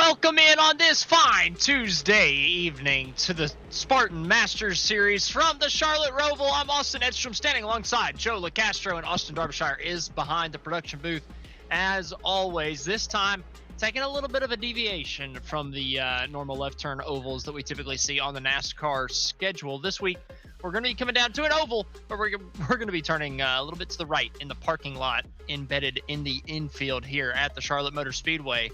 Welcome in on this fine Tuesday evening to the Spartan Masters Series from the Charlotte Roval. I'm Austin Edstrom, standing alongside Joe LaCastro, and Austin Darbyshire is behind the production booth. As always, this time taking a little bit of a deviation from the normal left turn ovals that we typically see on the NASCAR schedule. This week, we're going to be coming down to an oval, but we're going to be turning a little bit to the right in the parking lot embedded in the infield here at the Charlotte Motor Speedway.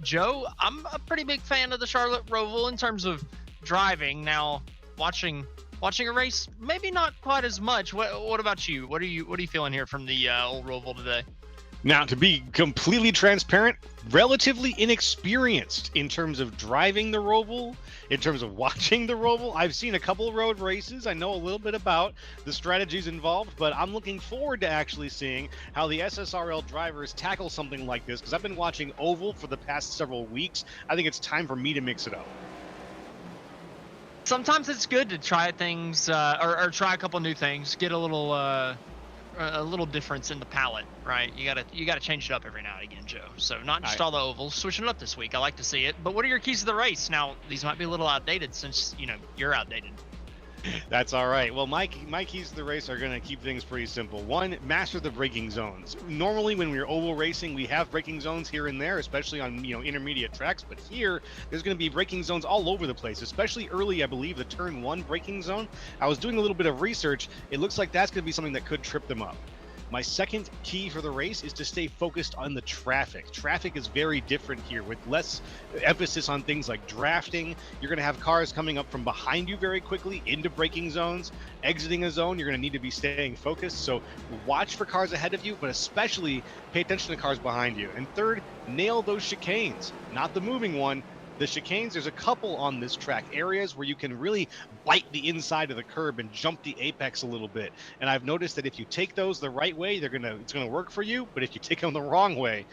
Joe, I'm a pretty big fan of the Charlotte Roval in terms of driving. Now, watching a race, maybe not quite as much. What about you? What are you feeling here from the old Roval today? Now, to be completely transparent, relatively inexperienced in terms of driving the Roval, in terms of watching the Roval. I've seen a couple road races. I know a little bit about the strategies involved, but I'm looking forward to actually seeing how the SSRL drivers tackle something like this, because I've been watching oval for the past several weeks. I think it's time for me to mix it up. Sometimes it's good to try things or try a couple new things, get a little difference in the palette, right? You gotta change it up every now and again, Joe. So not just all the ovals, switching it up this week. I like to see it. But what are your keys to the race? Now, these might be a little outdated since you're outdated. That's all right. Well, my keys to the race are going to keep things pretty simple. One, master the braking zones. Normally, when we're oval racing, we have braking zones here and there, especially on intermediate tracks. But here, there's going to be braking zones all over the place, especially early. I believe the turn 1 braking zone. I was doing a little bit of research. It looks like that's going to be something that could trip them up. My second key for the race is to stay focused on the traffic. Traffic is very different here with less emphasis on things like drafting. You're going to have cars coming up from behind you very quickly into braking zones. Exiting a zone, you're going to need to be staying focused. So watch for cars ahead of you, but especially pay attention to cars behind you. And third, nail those chicanes, not the moving one. The chicanes, there's a couple on this track, areas where you can really bite the inside of the curb and jump the apex a little bit. And I've noticed that if you take those the right way, it's gonna work for you. But if you take them the wrong way,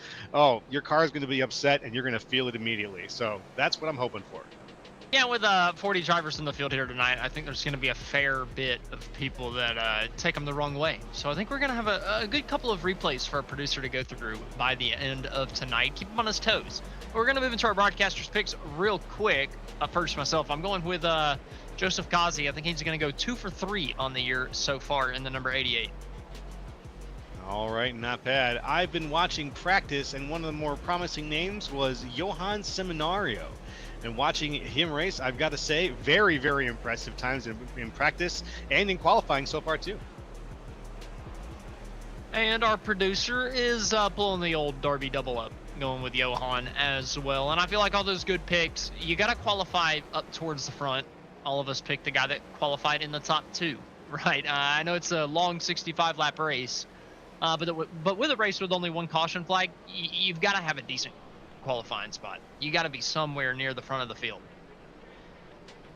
your car is gonna be upset and you're gonna feel it immediately. So that's what I'm hoping for. Yeah, with 40 drivers in the field here tonight, I think there's going to be a fair bit of people that take them the wrong way. So I think we're going to have a good couple of replays for our producer to go through by the end of tonight. Keep him on his toes. We're going to move into our broadcasters picks real quick. First, myself, I'm going with Joseph Kazi. I think he's going to go 2 for 3 on the year so far in the number 88. All right, not bad. I've been watching practice, and one of the more promising names was Johan Seminario. And watching him race, I've got to say, very, very impressive times in practice and in qualifying so far, too. And our producer is pulling the old Darby double up, going with Johan as well. And I feel like all those good picks, you got to qualify up towards the front. All of us picked the guy that qualified in the top 2, right? I know it's a long 65-lap race, but with a race with only one caution flag, you've got to have a decent qualifying spot. You got to be somewhere near the front of the field.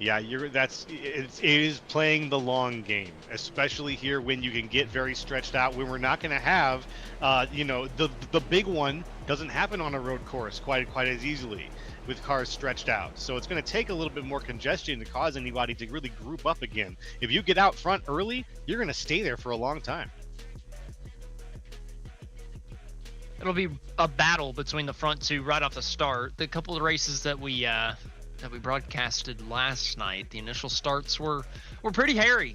Yeah, it is playing the long game, especially here when you can get very stretched out. When we're not going to have, the big one doesn't happen on a road course quite as easily with cars stretched out. So it's going to take a little bit more congestion to cause anybody to really group up again. If you get out front early, you're going to stay there for a long time. It'll be a battle between the front 2 right off the start. The couple of races that we broadcasted last night, the initial starts were pretty hairy.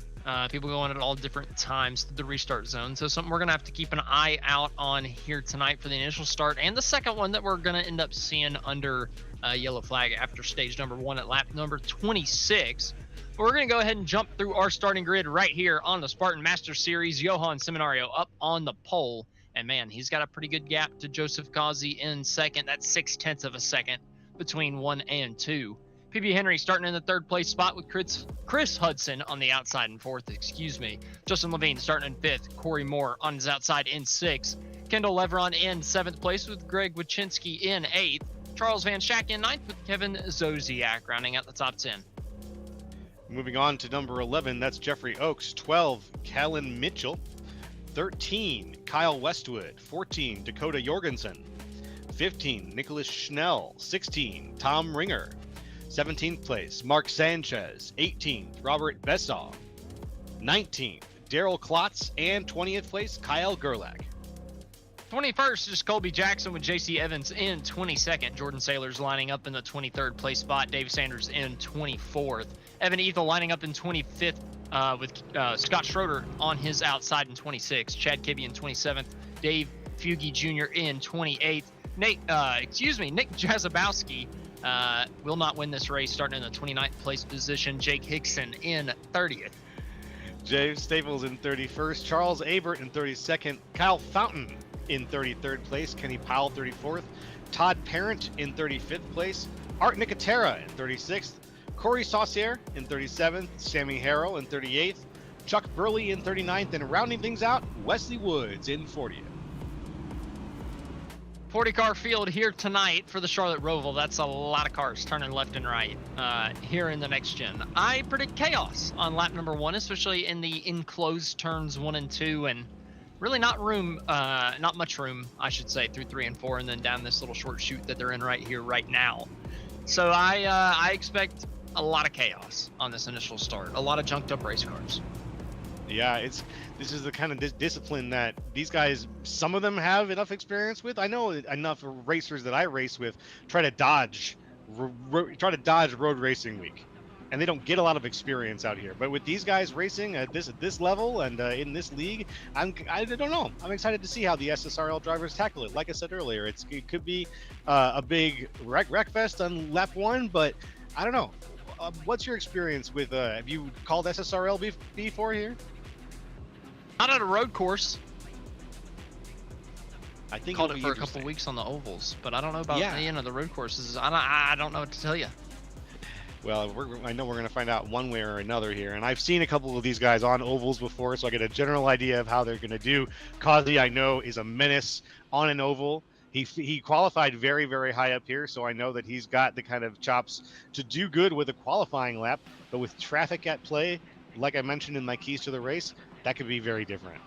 People going at all different times to the restart zone. So something we're going to have to keep an eye out on here tonight for the initial start, and the second one that we're going to end up seeing under yellow flag after stage number 1 at lap number 26. But we're going to go ahead and jump through our starting grid right here on the Spartan Master Series. Johan Seminario up on the pole. And man, he's got a pretty good gap to Joseph Kazi in second. That's 0.6 of a second between 1 and 2. PB Henry starting in the 3rd place spot with Chris Hudson on the outside in 4th, Justin Levine starting in 5th. Corey Moore on his outside in 6th. Kendall Leveron in 7th place with Greg Wachinski in 8th. Charles Van Schack in 9th with Kevin Zosiak rounding out the top 10. Moving on to number 11, that's Jeffrey Oakes. 12, Callan Mitchell. 13, Kyle Westwood. 14, Dakota Jorgensen. 15, Nicholas Schnell. 16, Tom Ringer. 17th place, Mark Sanchez. 18th, Robert Bessall. 19th, Daryl Klotz. And 20th place, Kyle Gerlach. 21st is Colby Jackson with JC Evans in 22nd. Jordan Sailor's lining up in the 23rd place spot. Dave Sanders in 24th. Evan Ethel lining up in 25th with Scott Schroeder on his outside in 26th. Chad Kibbe in 27th. Dave Fugie Jr. in 28th. Nick Jazabowski will not win this race, starting in the 29th place position. Jake Hickson in 30th. James Staples in 31st. Charles Abert in 32nd. Kyle Fountain in 33rd place. Kenny Powell 34th. Todd Parent in 35th place. Art Nicotera in 36th. Corey Saucier in 37th. Sammy Harrell in 38th. Chuck Burley in 39th. And rounding things out, Wesley Woods in 40th. 40-car field here tonight for the Charlotte Roval. That's a lot of cars turning left and right here in the next gen. I predict chaos on lap number 1, especially in the enclosed turns 1 and 2, and really not much room, I should say, through 3 and 4, and then down this little short chute that they're in right here, right now. So I expect a lot of chaos on this initial start. A lot of junked up race cars. Yeah, this is the kind of discipline that these guys, some of them have enough experience with. I know enough racers that I race with try to dodge road racing week, and they don't get a lot of experience out here. But with these guys racing at this level and in this league, I don't know. I'm excited to see how the SSRL drivers tackle it. Like I said earlier, it could be a big wreck fest on lap 1, but I don't know. What's your experience with? Have you called SSRL before here? Not at a road course. I think called it for a couple weeks on the ovals, but I don't know about the road courses. I don't know what to tell you. Well, I know we're going to find out one way or another here, and I've seen a couple of these guys on ovals before, so I get a general idea of how they're going to do. Kazi, I know, is a menace on an oval. He qualified very, very high up here, so I know that he's got the kind of chops to do good with a qualifying lap, but with traffic at play, like I mentioned in my keys to the race, that could be very different.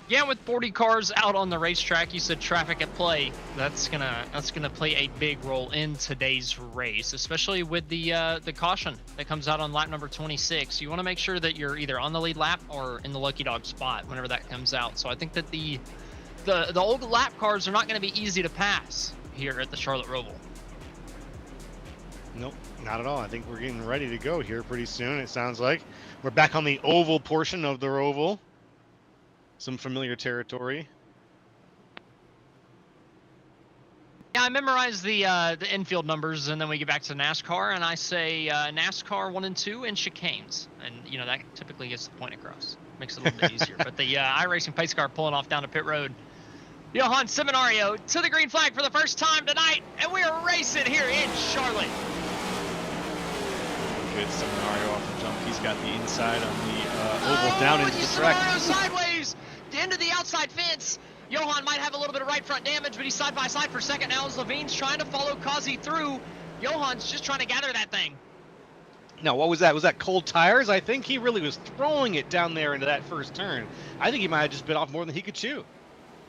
Yeah, with 40 cars out on the racetrack, you said traffic at play. That's gonna play a big role in today's race, especially with the caution that comes out on lap number 26. You want to make sure that you're either on the lead lap or in the lucky dog spot whenever that comes out. So I think that the old lap cars are not going to be easy to pass here at the Charlotte Roval. Nope, not at all. I think we're getting ready to go here pretty soon. It sounds like we're back on the oval portion of the Roval. Some familiar territory. Yeah, I memorize the infield numbers, and then we get back to NASCAR, and I say NASCAR 1 and 2 and chicanes, and that typically gets the point across. Makes it a little bit easier. But the iRacing pace car pulling off down to pit road. Johan Seminario to the green flag for the first time tonight, and we are racing here in Charlotte. Good Seminario off the jump. He's got the inside on the oval down into the track. Seminario sideways into the outside fence. Johan might have a little bit of right front damage, but he's side by side for second now as Levine's trying to follow Kazi through. Johan's just trying to gather that thing. Now, what was that? Was that cold tires? I think he really was throwing it down there into that first turn. I think he might have just bit off more than he could chew.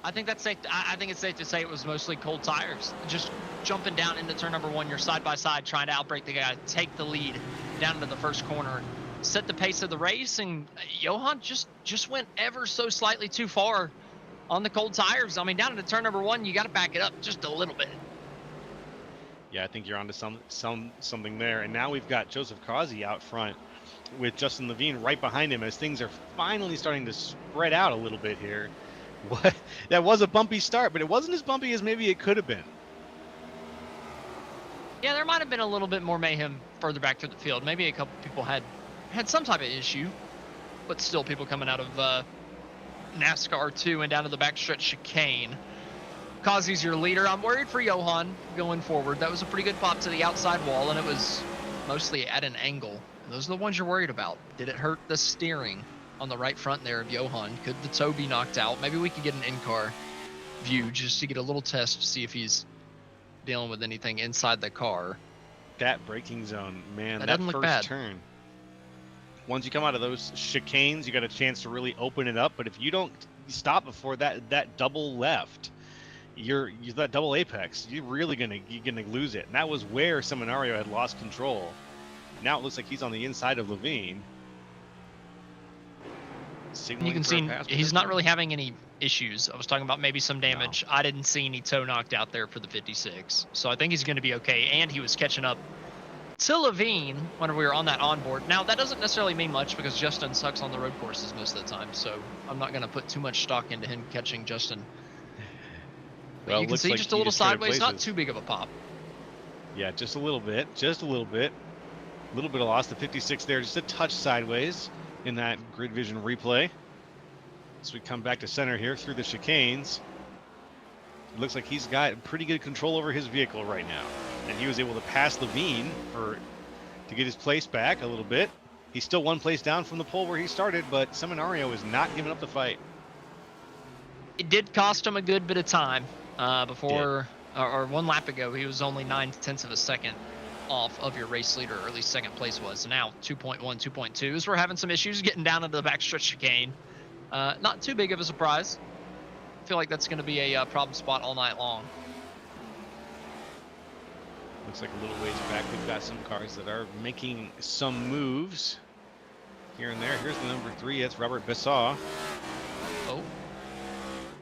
I think that's safe. I think it's safe to say it was mostly cold tires. Just jumping down into turn number 1, you're side by side trying to outbrake the guy, take the lead down into the first corner, set the pace of the race, and Johan just went ever so slightly too far on the cold tires. I mean, down into turn number 1, you got to back it up just a little bit. Yeah, I think you're onto something there. And now we've got Joseph Kazi out front with Justin Levine right behind him as things are finally starting to spread out a little bit here. That was a bumpy start, but it wasn't as bumpy as maybe it could have been. Yeah, there might have been a little bit more mayhem further back through the field. Maybe a couple people had some type of issue, but still people coming out of NASCAR 2 and down to the backstretch chicane. Kazi's your leader. I'm worried for Johan going forward. That was a pretty good pop to the outside wall, and it was mostly at an angle. Those are the ones you're worried about. Did it hurt the steering on the right front there of Johan? Could the toe be knocked out? Maybe we could get an in-car view just to get a little test to see if he's dealing with anything inside the car. That braking zone, man, that doesn't look first bad. turn. Once you come out of those chicanes, you got a chance to really open it up. But if you don't stop before that double left, you're that double apex, you're gonna lose it. And that was where Seminario had lost control. Now it looks like he's on the inside of Levine. You can see he's not really having any issues. I was talking about maybe some damage. I didn't see any toe knocked out there for the 56. So I think he's going to be okay. And he was catching up to Levine when we were on that onboard. Now, that doesn't necessarily mean much because Justin sucks on the road courses most of the time. So I'm not going to put too much stock into him catching Justin. But Well, you can looks see like just a he little just traded sideways, not places. too big of a pop. Yeah, just a little bit. Just a little bit. A little bit of loss. The 56 there, just a touch sideways in that grid vision replay. So we come back to center here through the chicanes. It looks like he's got pretty good control over his vehicle right now. And he was able to pass Levine to get his place back a little bit. He's still one place down from the pole where he started, but Seminario is not giving up the fight. It did cost him a good bit of time before, or 1 lap ago, he was only 9/10 of a second off of your race leader, or at least second place was. So now 2.1, 2.2s. We're having some issues getting down into the backstretch chicane. Not too big of a surprise. I feel like that's going to be a problem spot all night long. Looks like a little ways back, we've got some cars that are making some moves here and there. Here's the number 3. That's Robert Bessaw. Oh,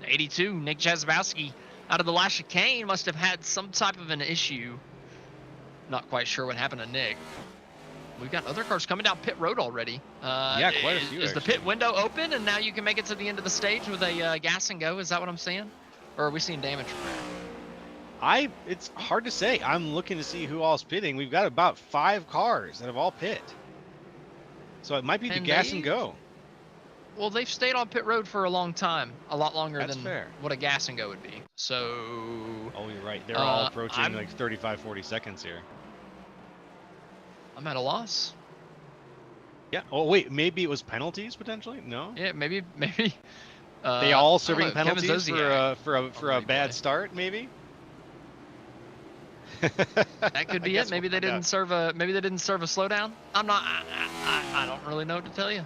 82, Nick Jazabowski out of the last chicane must have had some type of an issue. Not quite sure what happened to Nick. We've got other cars coming down pit road already. Yeah, quite a few. Is the pit window open and now you can make it to the end of the stage with a gas and go? Is that what I'm seeing? Or are we seeing damage from that? It's hard to say. I'm looking to see who all's pitting. We've got about 5 cars that have all pit. So it might be the gas and go. Well, they've stayed on pit road for a long time, a lot longer That's than fair. what a gas and go would be. So, Oh, you're right. They're all approaching like 35, 40 seconds here. I'm at a loss. Yeah. Oh, wait. Maybe it was penalties potentially? No. Yeah, maybe. They all I don't serving know, penalties Kevin for a bad start, maybe. That could be it. Maybe they didn't serve a slowdown. I don't really know what to tell you.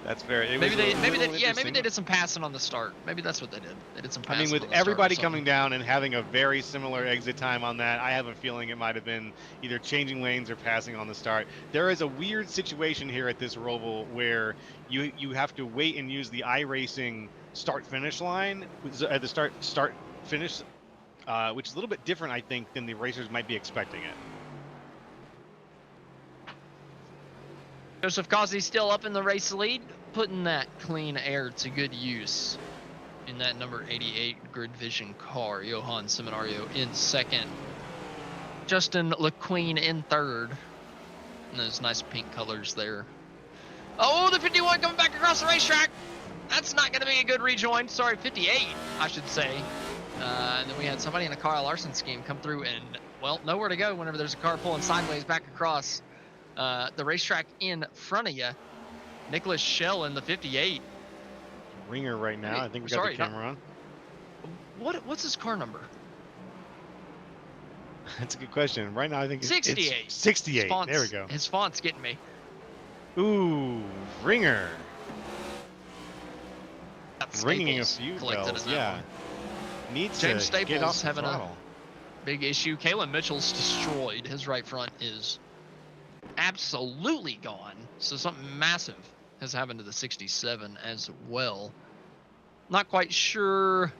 That's fair. Maybe they did some passing on the start. Maybe that's what they did. They did some passing. I mean, with on the start or everybody something. coming down and having a very similar exit time on that, I have a feeling it might have been either changing lanes or passing on the start. There is a weird situation here at this Roval where you have to wait and use the iRacing start-finish line at the start-finish, which is a little bit different, I think, than the racers might be expecting it. Joseph Causey still up in the race lead, putting that clean air to good use in that number 88 grid vision car. Johan Seminario in second. Justin LeQueen in third. And those nice pink colors there. Oh, the 51 coming back across the racetrack. That's not going to be a good rejoin. Sorry, 58, I should say. And then we had somebody in a Kyle Larson scheme come through and, well, nowhere to go whenever there's a car pulling sideways back across the racetrack in front of you. Nicholas Schell in the 58. Ringer right now. I think we got the camera on. What's his car number? That's a good question. Right now, I think 68. It's 68. There we go. His font's getting me. Ooh, Ringer. That's Ringing a Staples few collected bells. in that Yeah. one. Needs James to get off Staples the having a throttle. big issue. Kalen Mitchell's destroyed. His right front is absolutely gone. So something massive has happened to the 67 as well. Not quite sure.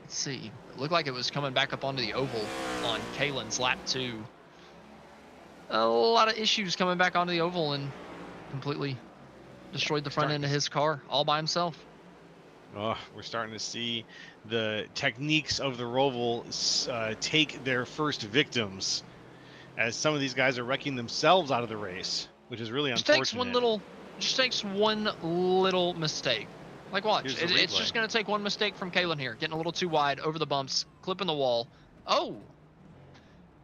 Let's see. It looked like it was coming back up onto the oval on Kalen's lap 2. A lot of issues coming back onto the oval and completely destroyed the front end of his car all by himself. Oh, we're starting to see the techniques of the Roval take their first victims as some of these guys are wrecking themselves out of the race, which is really unfortunate. Just takes one little mistake. Like, watch. It's just going to take one mistake from Kalen here. Getting a little too wide over the bumps, clipping the wall. Oh.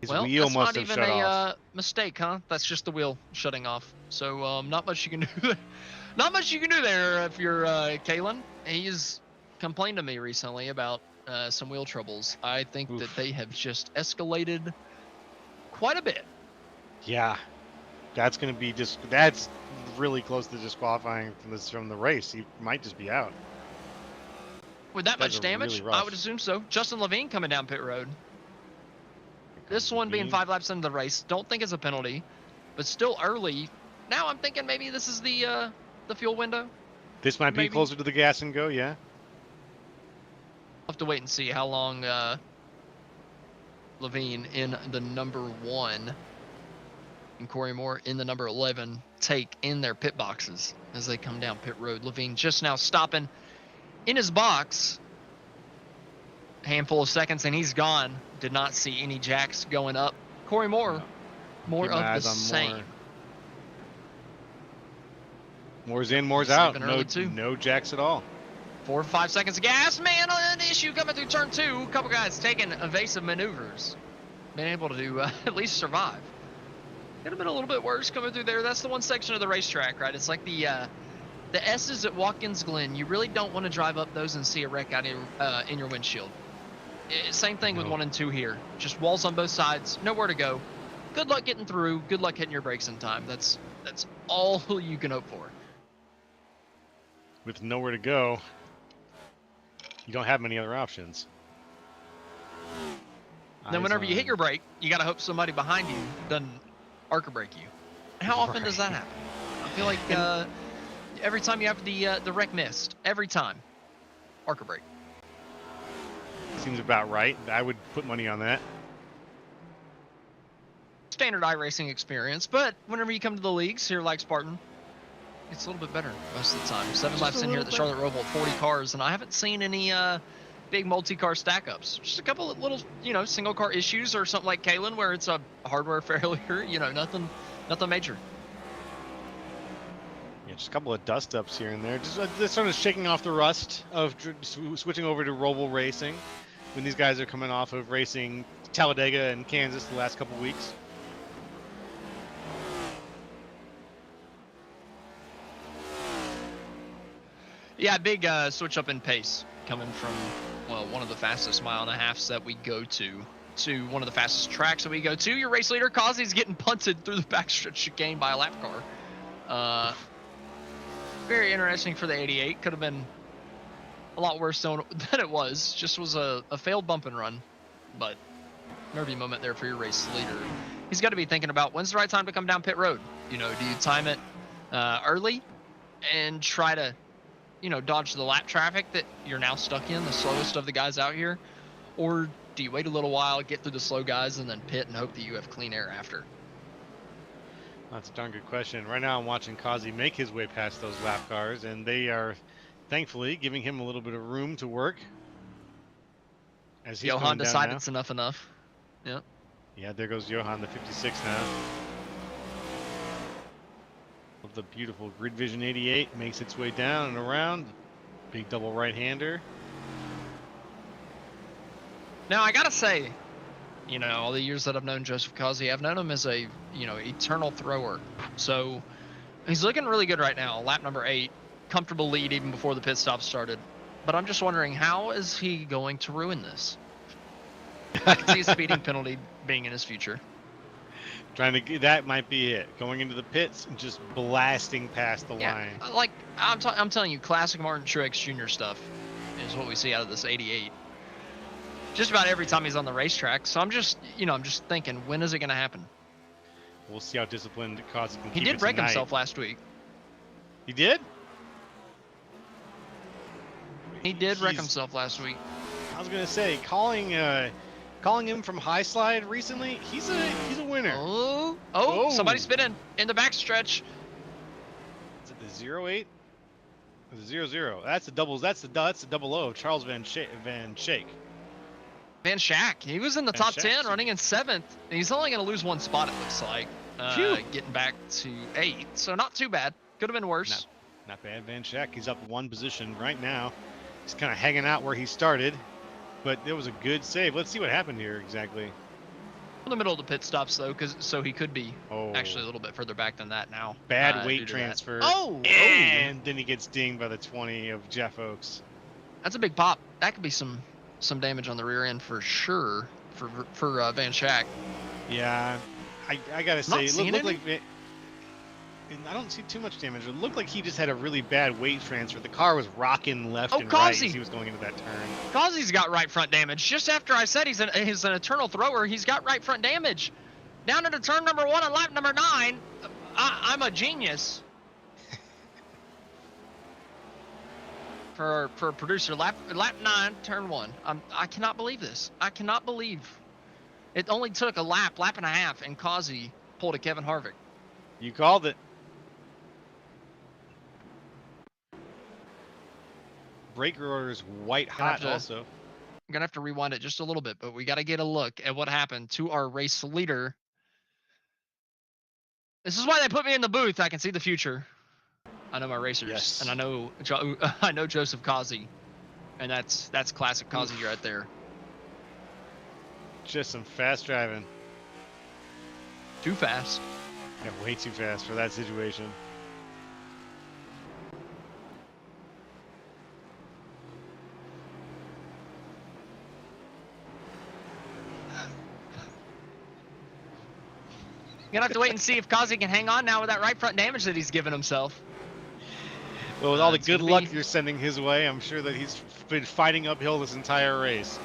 His well, wheel that's must not have even shut off. a mistake, huh? That's just the wheel shutting off. So, not much you can do there. Not much you can do there if you're Kalen. He's complained to me recently about some wheel troubles. I think that they have just escalated quite a bit. Yeah. That's going to be that's really close to disqualifying from the race. He might just be out. With that much damage, really I would assume so. Justin Levine coming down pit road. This one being 5 laps into the race, don't think it's a penalty, but still early. Now I'm thinking maybe this is the fuel window. This might be maybe. closer to the gas and go, yeah. We'll have to wait and see how long Levine in the number 1 and Corey Moore in the number 11 take in their pit boxes as they come down pit road. Levine just now stopping in his box. Handful of seconds and he's gone. Did not see any jacks going up. Corey Moore, more Keep my of the eyes on same. Moore. Moore's in, Moore's He's out. leaving early, too. No jacks at all. 4 or 5 seconds of gas. Man, an issue coming through turn 2. A couple guys taking evasive maneuvers. Been able to at least survive. Could have been a little bit worse coming through there. That's the one section of the racetrack, right? It's like the S's at Watkins Glen. You really don't want to drive up those and see a wreck out in your windshield. Same thing with 1 and 2 here. Just walls on both sides. Nowhere to go. Good luck getting through. Good luck hitting your brakes in time. That's all you can hope for. With nowhere to go, you don't have many other options. Then whenever you hit your brake, you got to hope somebody behind you doesn't arc brake you. How often does that happen? I feel like every time you have the wreck missed, every time, arc brake. Seems about right. I would put money on that. Standard iRacing experience, but whenever you come to the leagues here like Spartan, it's a little bit better most of the time. 7 laps in here at the Charlotte Roval, 40 cars, and I haven't seen any big multi-car stack-ups. Just a couple of little, single car issues or something like Kalen where it's a hardware failure, nothing major. Yeah, just a couple of dust-ups here and there. Just sort of shaking off the rust of switching over to Roval racing when these guys are coming off of racing Talladega and Kansas the last couple weeks. Yeah, big switch up in pace coming from, one of the fastest 1.5 miles that we go to one of the fastest tracks that we go to. Your race leader, Kazi's getting punted through the backstretch chicane by a lap car. Very interesting for the 88. Could have been a lot worse than it was. Just was a failed bump and run, but nervy moment there for your race leader. He's got to be thinking about when's the right time to come down pit road. Do you time it early and try to dodge the lap traffic that you're now stuck in, the slowest of the guys out here? Or do you wait a little while, get through the slow guys, and then pit and hope that you have clean air after? That's a darn good question. Right now I'm watching Kazi make his way past those lap cars, and they are thankfully giving him a little bit of room to work. As he's Johan going down decided now. it's enough. Yeah. Yeah, there goes Johan, the 56 now. The beautiful Grid Vision 88 makes its way down and around. Big double right-hander. Now I gotta say, all the years that I've known Joseph Kazi, I've known him as a, eternal thrower. So he's looking really good right now. Lap number 8, comfortable lead even before the pit stop started. But I'm just wondering, how is he going to ruin this? I can see a speeding penalty being in his future. That might be it. Going into the pits and just blasting past the line. Like I'm telling you, classic Martin Truex Jr. stuff is what we see out of this 88. Just about every time he's on the racetrack. So I'm just thinking, when is it going to happen? We'll see how disciplined Kazi can keep He did it wreck tonight. himself last week. He did? He did wreck himself last week. I was gonna say, calling him from high slide recently, he's a winner. Oh, somebody's spinning in the backstretch. Is it the 08? Or the 00? That's the doubles. That's the double O of Charles Van Schaik. Van Schaik, he was in the top 10, running in 7th. He's only going to lose 1 spot, it looks like, getting back to 8. So not too bad. Could have been worse. Not bad, Van Schaik. He's up 1 position right now. He's kind of hanging out where he started, but it was a good save. Let's see what happened here exactly. In the middle of the pit stops, though, so he could be actually a little bit further back than that now. Bad weight transfer. And then he gets dinged by the 20 of Jeff Oaks. That's a big pop. That could be some damage on the rear end for sure for Van Schaik. Yeah, I gotta say, it looked like I don't see too much damage. It looked like he just had a really bad weight transfer. The car was rocking left and right as he was going into that turn. Kazi's got right front damage. Just after I said he's an eternal thrower, he's got right front damage. Down into turn number 1 on lap number 9. I'm a genius. for producer. Lap 9, turn 1. I cannot believe this. I cannot believe it only took a lap and a half, and Kazi pulled a Kevin Harvick. You called it. Breaker order's white hot also. I'm gonna have to rewind it just a little bit, but we got to get a look at what happened to our race leader. This is why they put me in the booth. I can see the future. I know my racers, Yes. and I know Joseph Kazi, and that's classic Kazi right there. Just some fast driving. Too fast. Yeah, way too fast for that situation. You're gonna have to wait and see if Kazi can hang on now with that right front damage that he's given himself. Well, with all the It's good gonna luck be- you're sending his way, I'm sure that he's been fighting uphill this entire race.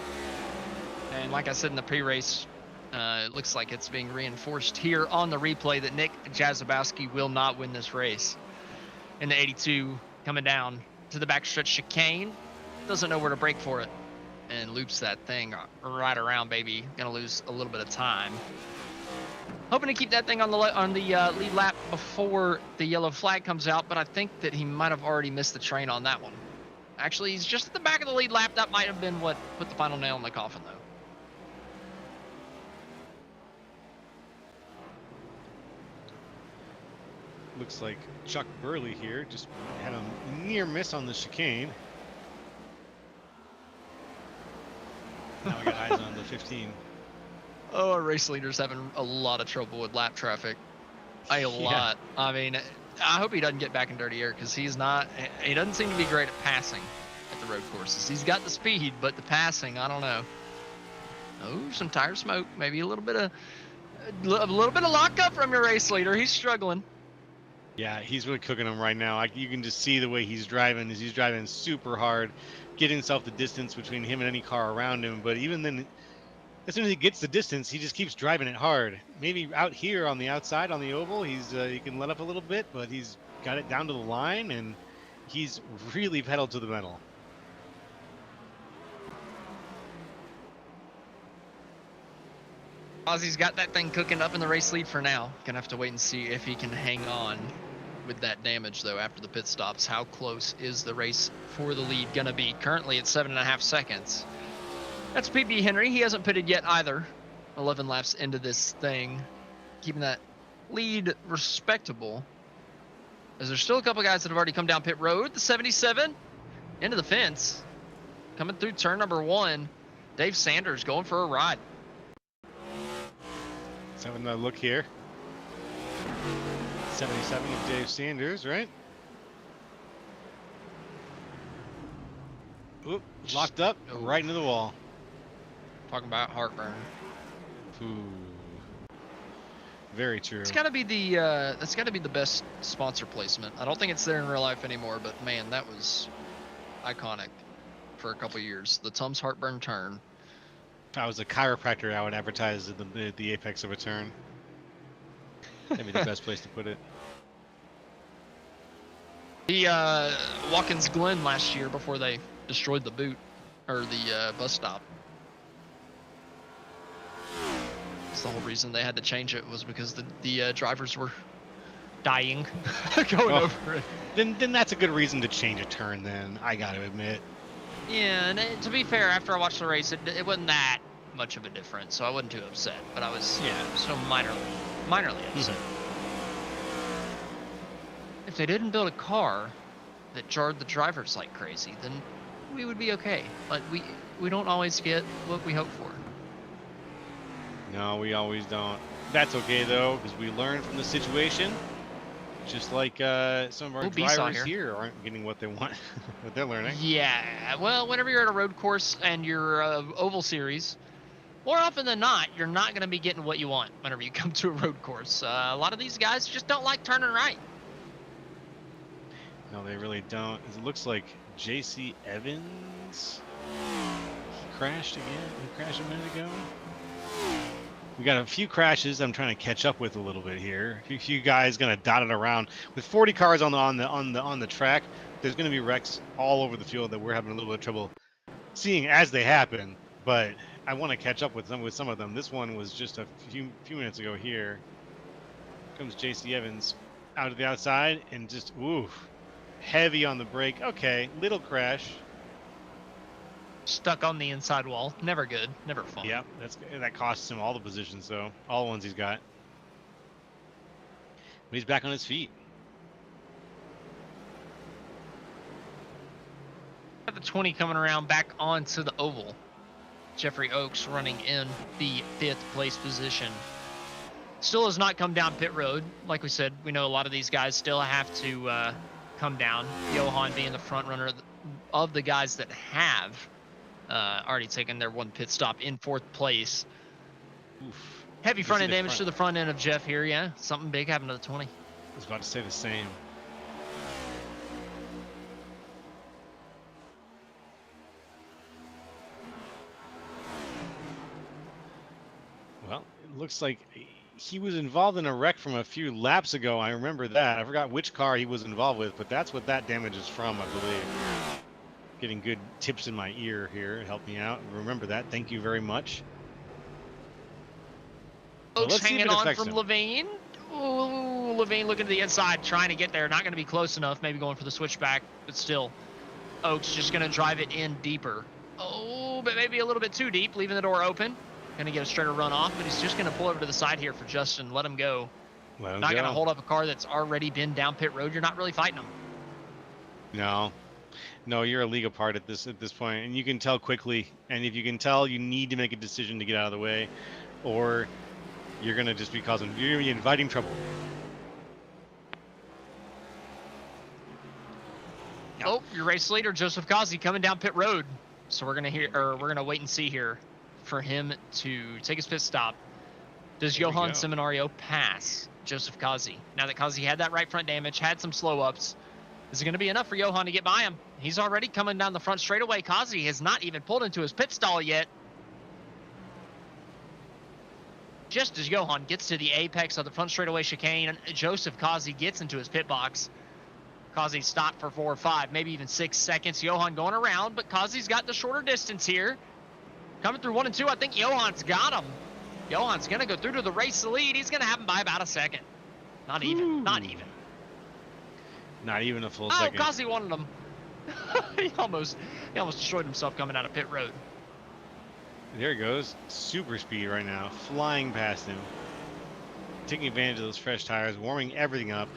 And like I said in the pre-race, it looks like it's being reinforced here on the replay that Nick Jazabowski will not win this race. In the 82, coming down to the backstretch chicane, doesn't know where to brake for it, and loops that thing right around, baby. Gonna lose a little bit of time. Hoping to keep that thing on the lead lap before the yellow flag comes out, but I think that he might have already missed the train on that one. Actually, he's just at the back of the lead lap. That might have been what put the final nail in the coffin, though. Looks like Chuck Burley here just had a near miss on the chicane. Now we got eyes on the 15. Oh, our race leader's having a lot of trouble with lap traffic. A lot. I mean, I hope he doesn't get back in dirty air, because he doesn't seem to be great at passing at the road courses. He's got the speed, but the passing, I don't know. Oh, some tire smoke. Maybe a little bit of lockup from your race leader. He's struggling. Yeah, he's really cooking them right now. You can just see the way he's driving. He's driving super hard, getting himself the distance between him and any car around him. But even then, as soon as he gets the distance, he just keeps driving it hard. Maybe out here on the outside, on the oval, he can let up a little bit, but he's got it down to the line, and he's really pedaled to the metal. Ozzy's got that thing cooking up in the race lead for now. Gonna have to wait and see if he can hang on with that damage, though, after the pit stops. How close is the race for the lead gonna be? Currently at 7.5 seconds. That's PB Henry. He hasn't pitted yet either. 11 laps into this thing, keeping that lead respectable, as there's still a couple guys that have already come down pit road. The 77 into the fence, coming through turn number 1. Dave Sanders going for a ride. Let's have another look here. 77 of Dave Sanders, right? Oop, locked up, right into the wall. Talking about heartburn. Ooh. Very true. It's got to be the that's got to be the best sponsor placement. I don't think it's there in real life anymore, but man, that was iconic for a couple years. The Tums Heartburn turn. If I was a chiropractor, I would advertise at the apex of a turn. That'd be the best place to put it. The Watkins Glen last year, before they destroyed the boot or the bus stop. That's the whole reason they had to change it, was because the drivers were dying going over it. Then that's a good reason to change a turn. Then I got to admit. Yeah, and to be fair, after I watched the race, it wasn't that much of a difference, so I wasn't too upset. But I was still minorly upset. If they didn't build a car that jarred the drivers like crazy, then we would be okay. But we don't always get what we hope for. No, we always don't. That's okay though, because we learn from the situation. Just like some of our drivers here aren't getting what they want, what they're learning. Yeah, well, whenever you're at a road course and you're oval series, more often than not, you're not going to be getting what you want whenever you come to a road course. A lot of these guys just don't like turning right. No, they really don't. It looks like J.C. Evans, he crashed again. He crashed a minute ago. We got a few crashes I'm trying to catch up with a little bit here. A few guys gonna dot it around with 40 cars on the track. there's going to be wrecks all over the field that we're having a little bit of trouble seeing as they happen. But I want to catch up with some of them. This one was just a few minutes ago. Here comes J.C. Evans out of the outside and just heavy on the brake. Okay, little crash. Stuck on the inside wall. Never good. Never fun. Yep, that costs him all the positions though. All the ones he's got. But he's back on his feet. Got the 20 coming around back onto the oval. Jeffrey Oaks running in the 5th place position. Still has not come down pit road. Like we said, we know a lot of these guys still have to come down. Johan being the front runner of the guys that have already taken their 1 pit stop in 4th place. Oof. Heavy front end damage to the front end of Jeff here. Yeah, something big happened to the 20. I was about to say the same. Well, it looks like he was involved in a wreck from a few laps ago. I remember that. I forgot which car he was involved with, but that's what that damage is from, I believe. Getting good tips in my ear here. Help me out. Remember that. Thank you very much. Oaks hanging on from Levain. Ooh, Levain looking to the inside, trying to get there. Not going to be close enough. Maybe going for the switchback, but still. Oaks just going to drive it in deeper. Oh, but maybe a little bit too deep, leaving the door open. Going to get a straighter run off, but he's just going to pull over to the side here for Justin. Let him go. Not going to hold up a car that's already been down pit road. You're not really fighting him. No, you're a league apart at this point, and you can tell quickly. And if you can tell, you need to make a decision to get out of the way, or you're gonna just be inviting trouble. Oh, your race leader, Joseph Kazi, coming down pit road. So we're gonna wait and see here for him to take his pit stop. Does Johan Seminario pass Joseph Kazi? Now that Kazi had that right front damage, had some slow ups, is it going to be enough for Johan to get by him? He's already coming down the front straightaway. Kazi has not even pulled into his pit stall yet. Just as Johan gets to the apex of the front straightaway chicane, Joseph Kazi gets into his pit box. Kazi stopped for 4 or 5, maybe even 6 seconds. Johan going around, but Kazi's got the shorter distance here. Coming through 1 and 2, I think Johan's got him. Johan's going to go through to the race lead. He's going to have him by about a second. Not even. Not even. Not even a full second. Oh, Kazi wanted him. he almost destroyed himself coming out of pit road. There he goes. Super speed right now. Flying past him. Taking advantage of those fresh tires. Warming everything up.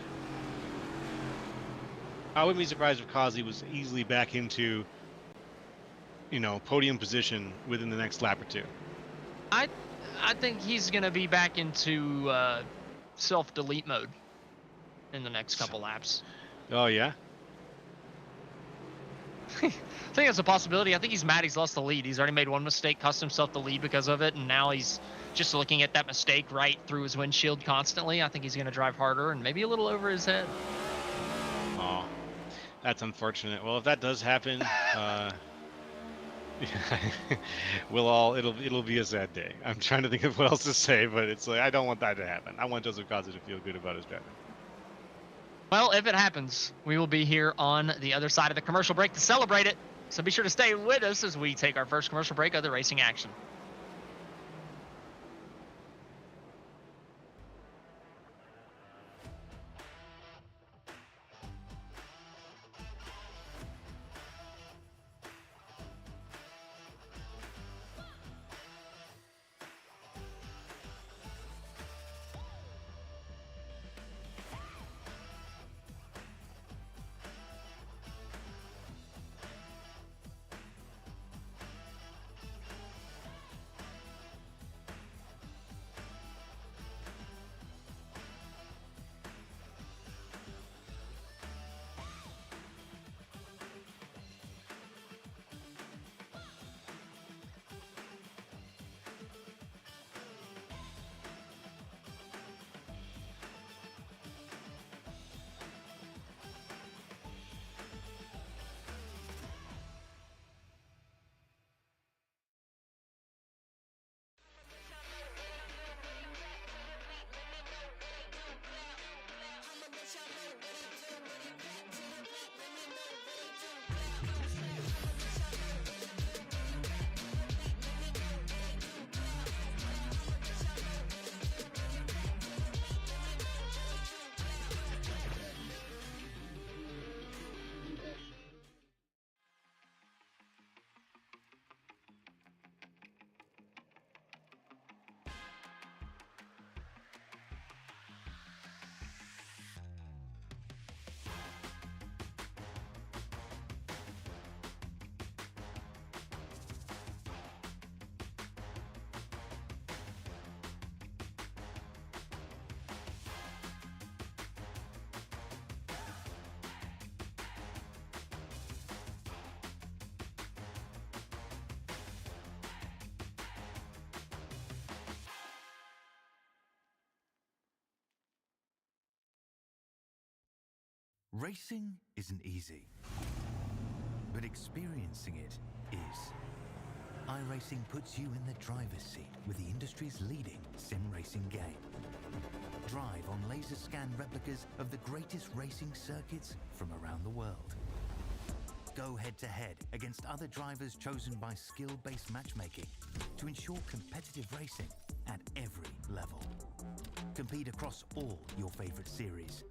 I wouldn't be surprised if Kazi was easily back into, podium position within the next lap or two. I think he's going to be back into self-delete mode in the next couple laps. Oh, yeah? I think that's a possibility. I think he's mad he's lost the lead. He's already made 1 mistake, cost himself the lead because of it, and now he's just looking at that mistake right through his windshield constantly. I think he's going to drive harder and maybe a little over his head. Oh, that's unfortunate. Well, if that does happen, it'll be a sad day. I'm trying to think of what else to say, but it's like I don't want that to happen. I want Joseph Kazi to feel good about his driving. Well, if it happens, we will be here on the other side of the commercial break to celebrate it. So be sure to stay with us as we take our first commercial break of the racing action. Racing isn't easy, but experiencing it is. iRacing puts you in the driver's seat with the industry's leading sim racing game. Drive on laser scan replicas of the greatest racing circuits from around the world. Go head-to-head against other drivers chosen by skill-based matchmaking to ensure competitive racing at every level. Compete across all your favorite series.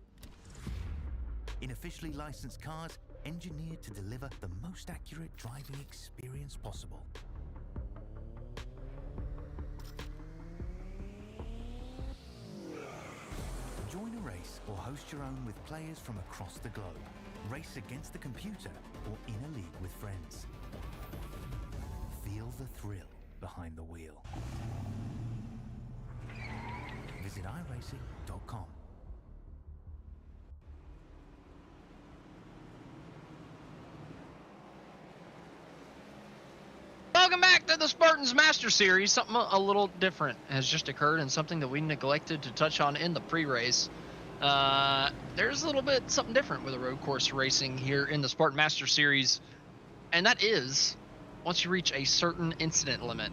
In officially licensed cars, engineered to deliver the most accurate driving experience possible. Join a race or host your own with players from across the globe. Race against the computer or in a league with friends. Feel the thrill behind the wheel. Visit iRacing.com. Welcome back to the Spartans Master Series. Something a little different has just occurred, and something that we neglected to touch on in the pre-race. There's a little bit something different with the road course racing here in the Spartan Master Series, and that is once you reach a certain incident limit,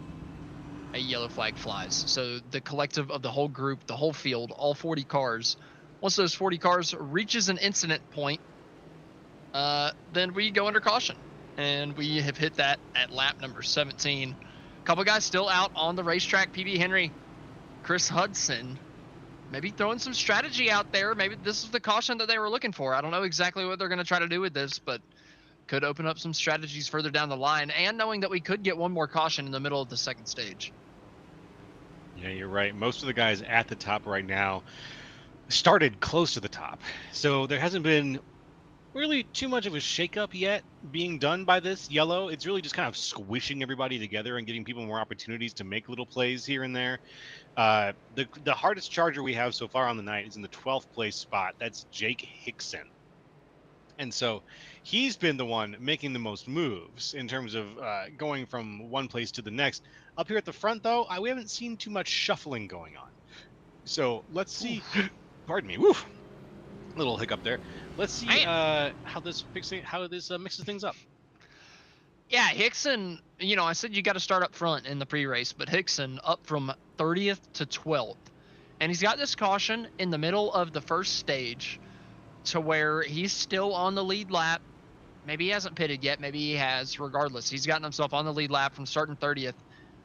a yellow flag flies. So the collective of the whole group, the whole field, all 40 cars, once those 40 cars reaches an incident point, then we go under caution. And we have hit that at lap number 17. A couple guys still out on the racetrack. PB Henry, Chris Hudson, maybe throwing some strategy out there. Maybe this is the caution that they were looking for. I don't know exactly what they're going to try to do with this, but could open up some strategies further down the line, and knowing that we could get one more caution in the middle of the second stage. Yeah, you're right. Most of the guys at the top right now started close to the top. So there hasn't been really too much of a shakeup yet being done by this yellow. It's really just kind of squishing everybody together and getting people more opportunities to make little plays here and there. The hardest charger we have so far on the night is in the 12th place spot. That's Jake Hickson. And so he's been the one making the most moves in terms of going from one place to the next. Up here at the front, though, we haven't seen too much shuffling going on. So let's see. Pardon me. Woo. Little hiccup there. Let's see how this mixes things up. Yeah, Hickson, you know, I said you got to start up front in the pre-race, but Hickson up from 30th to 12th. And he's got this caution in the middle of the first stage to where he's still on the lead lap. Maybe he hasn't pitted yet. Maybe he has. Regardless, he's gotten himself on the lead lap from starting 30th.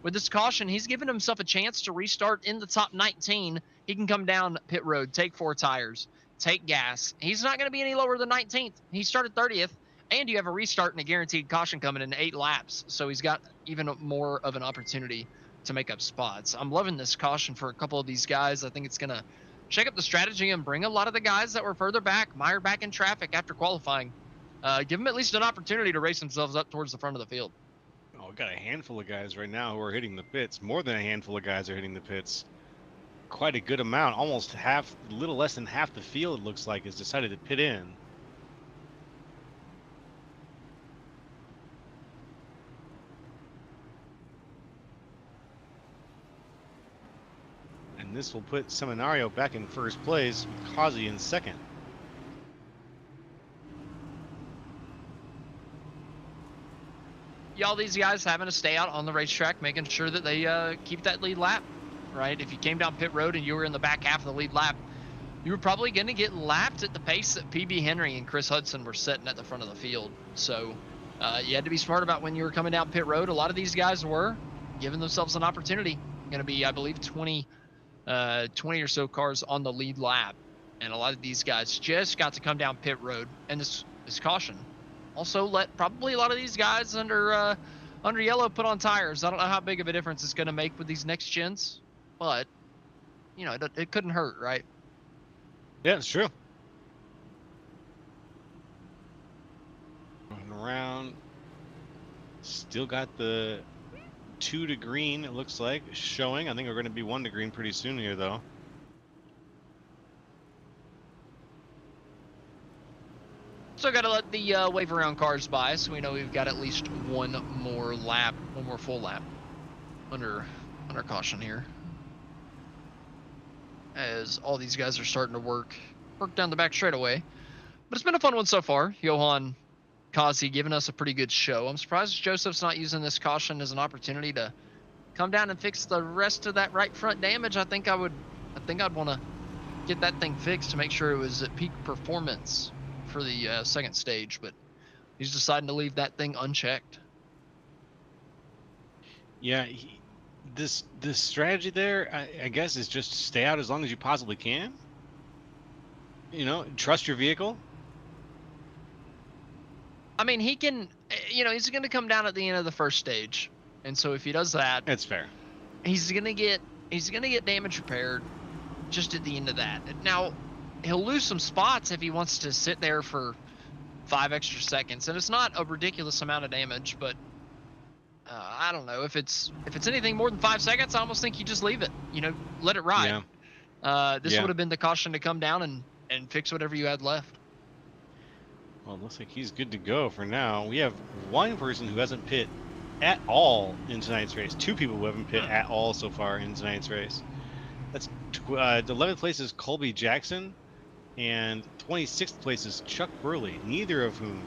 With this caution, he's given himself a chance to restart in the top 19. He can come down pit road, take 4 tires, take gas. He's not going to be any lower than 19th. He started 30th, and you have a restart and a guaranteed caution coming in 8 laps. So he's got even more of an opportunity to make up spots. I'm loving this caution for a couple of these guys. I think it's going to shake up the strategy and bring a lot of the guys that were further back, mired back in traffic after qualifying. Give them at least an opportunity to race themselves up towards the front of the field. Oh, we've got a handful of guys right now who are hitting the pits. More than a handful of guys are hitting the pits. Quite a good amount. Almost half, a little less than half the field, it looks like, has decided to pit in. And this will put Seminario back in first place with Kazi in second. Y'all, these guys having to stay out on the racetrack, making sure that they keep that lead lap, right? If you came down pit road and you were in the back half of the lead lap, you were probably going to get lapped at the pace that PB Henry and Chris Hudson were setting at the front of the field. So you had to be smart about when you were coming down pit road. A lot of these guys were giving themselves an opportunity. Going to be, I believe, 20 or so cars on the lead lap. And a lot of these guys just got to come down pit road. And this caution also let probably a lot of these guys under yellow put on tires. I don't know how big of a difference it's going to make with these next gens, but you know, it couldn't hurt, right? Yeah, it's true. Going around, still got the 2 to green. It looks like showing. I think we're going to be 1 to green pretty soon here, though. So got to let the wave around cars by, so we know we've got at least one more full lap under caution here. As all these guys are starting to work down the back straightaway. But it's been a fun one so far. Johan Kazi giving us a pretty good show. I'm surprised Joseph's not using this caution as an opportunity to come down and fix the rest of that right front damage. I think I'd want to get that thing fixed to make sure it was at peak performance for the second stage, but he's deciding to leave that thing unchecked. Yeah, this strategy there, I guess, is just stay out as long as you possibly can. You know, trust your vehicle. I mean, he can, he's going to come down at the end of the first stage, and so if he does that, That's fair. he's gonna get damage repaired just at the end of that. Now, he'll lose some spots if he wants to sit there for 5 extra seconds, and it's not a ridiculous amount of damage, but I don't know if it's anything more than 5 seconds. I almost think you just leave it, let it ride. Yeah. This would have been the caution to come down and fix whatever you had left. Well, it looks like he's good to go for now. We have one person who hasn't pit at all in tonight's race. 2 people who haven't pit at all so far in tonight's race. That's the 11th place is Colby Jackson, and 26th place is Chuck Burley. Neither of whom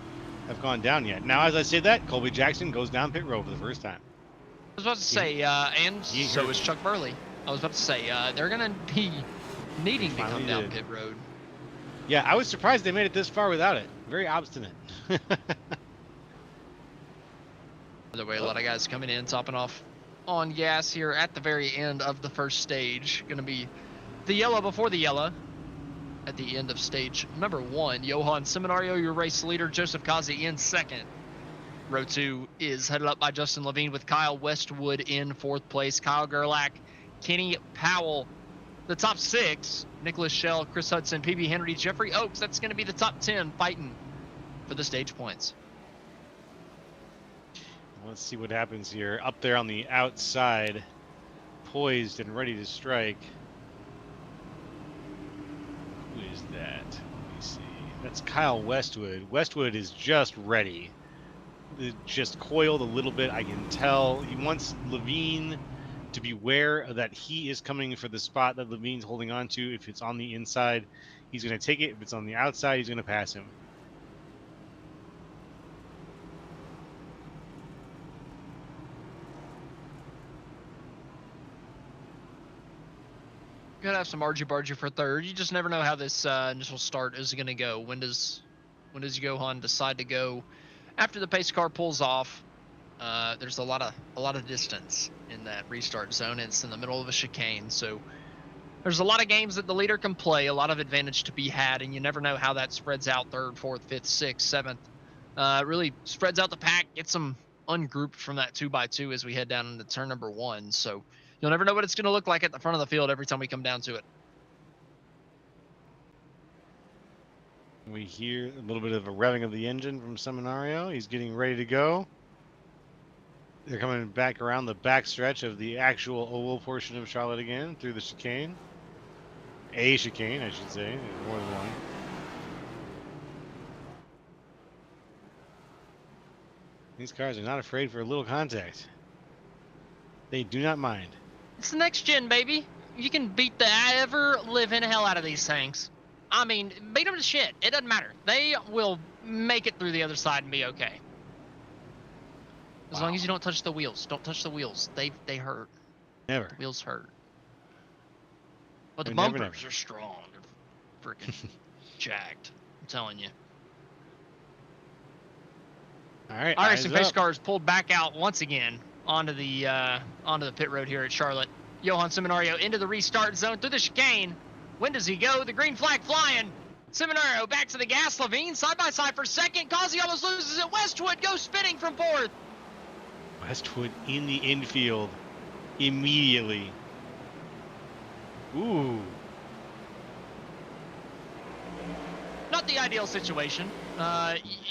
have gone down yet. Now, as I say that, Colby Jackson goes down pit road for the first time. I was about to say, and so is Chuck Burley. I was about to say, they're gonna be needing to come down pit road. Yeah, I was surprised they made it this far without it. Very obstinate. By the way, a lot of guys coming in, topping off on gas here at the very end of the first stage. Going to be the yellow before the yellow at the end of stage number 1. Johan Seminario, your race leader. Joseph Kazi in second. Row 2 is headed up by Justin Levine with Kyle Westwood in 4th place. Kyle Gerlach, Kenny Powell, the top 6. Nicholas Schell, Chris Hudson, PB Henry, Jeffrey Oakes. That's going to be the top 10 fighting for the stage points. Let's see what happens here. Up there on the outside, poised and ready to strike. Who is that? Let me see. That's Kyle Westwood. Westwood is just ready. Just coiled a little bit, I can tell. He wants Levine to be aware that he is coming for the spot that Levine's holding on to. If it's on the inside, he's going to take it. If it's on the outside, he's going to pass him. Could have some argy-bargy for third. You just never know how this initial start is going to go. When does Johan decide to go after the pace car pulls off? There's a lot of distance in that restart zone. It's in the middle of a chicane, so there's a lot of games that the leader can play, a lot of advantage to be had, and you never know how that spreads out. 3rd, 4th, 5th, 6th, 7th. Really spreads out the pack, gets them ungrouped from that 2x2 as we head down into turn number 1. So you'll never know what it's going to look like at the front of the field every time we come down to it. We hear a little bit of a revving of the engine from Seminario. He's getting ready to go. They're coming back around the back stretch of the actual oval portion of Charlotte again through the chicane. A chicane, I should say. There's more than one. These cars are not afraid for a little contact. They do not mind. It's the next gen, baby. You can beat the ever-living hell out of these things. I mean, beat them to shit. It doesn't matter. They will make it through the other side and be okay. As long as you don't touch the wheels. Don't touch the wheels. They hurt. Never. The wheels hurt. But the Never, bumpers are strong. They're freaking jacked. I'm telling you. All right. Racing pace cars pulled back out once again onto the pit road here at Charlotte. Johan Seminario into the restart zone through the chicane. When does he go? The green flag flying. Seminario back to the gas. Levine side by side for second. Kazi almost loses it. Westwood goes spinning from 4th. Westwood in the infield immediately. Ooh. Not the ideal situation.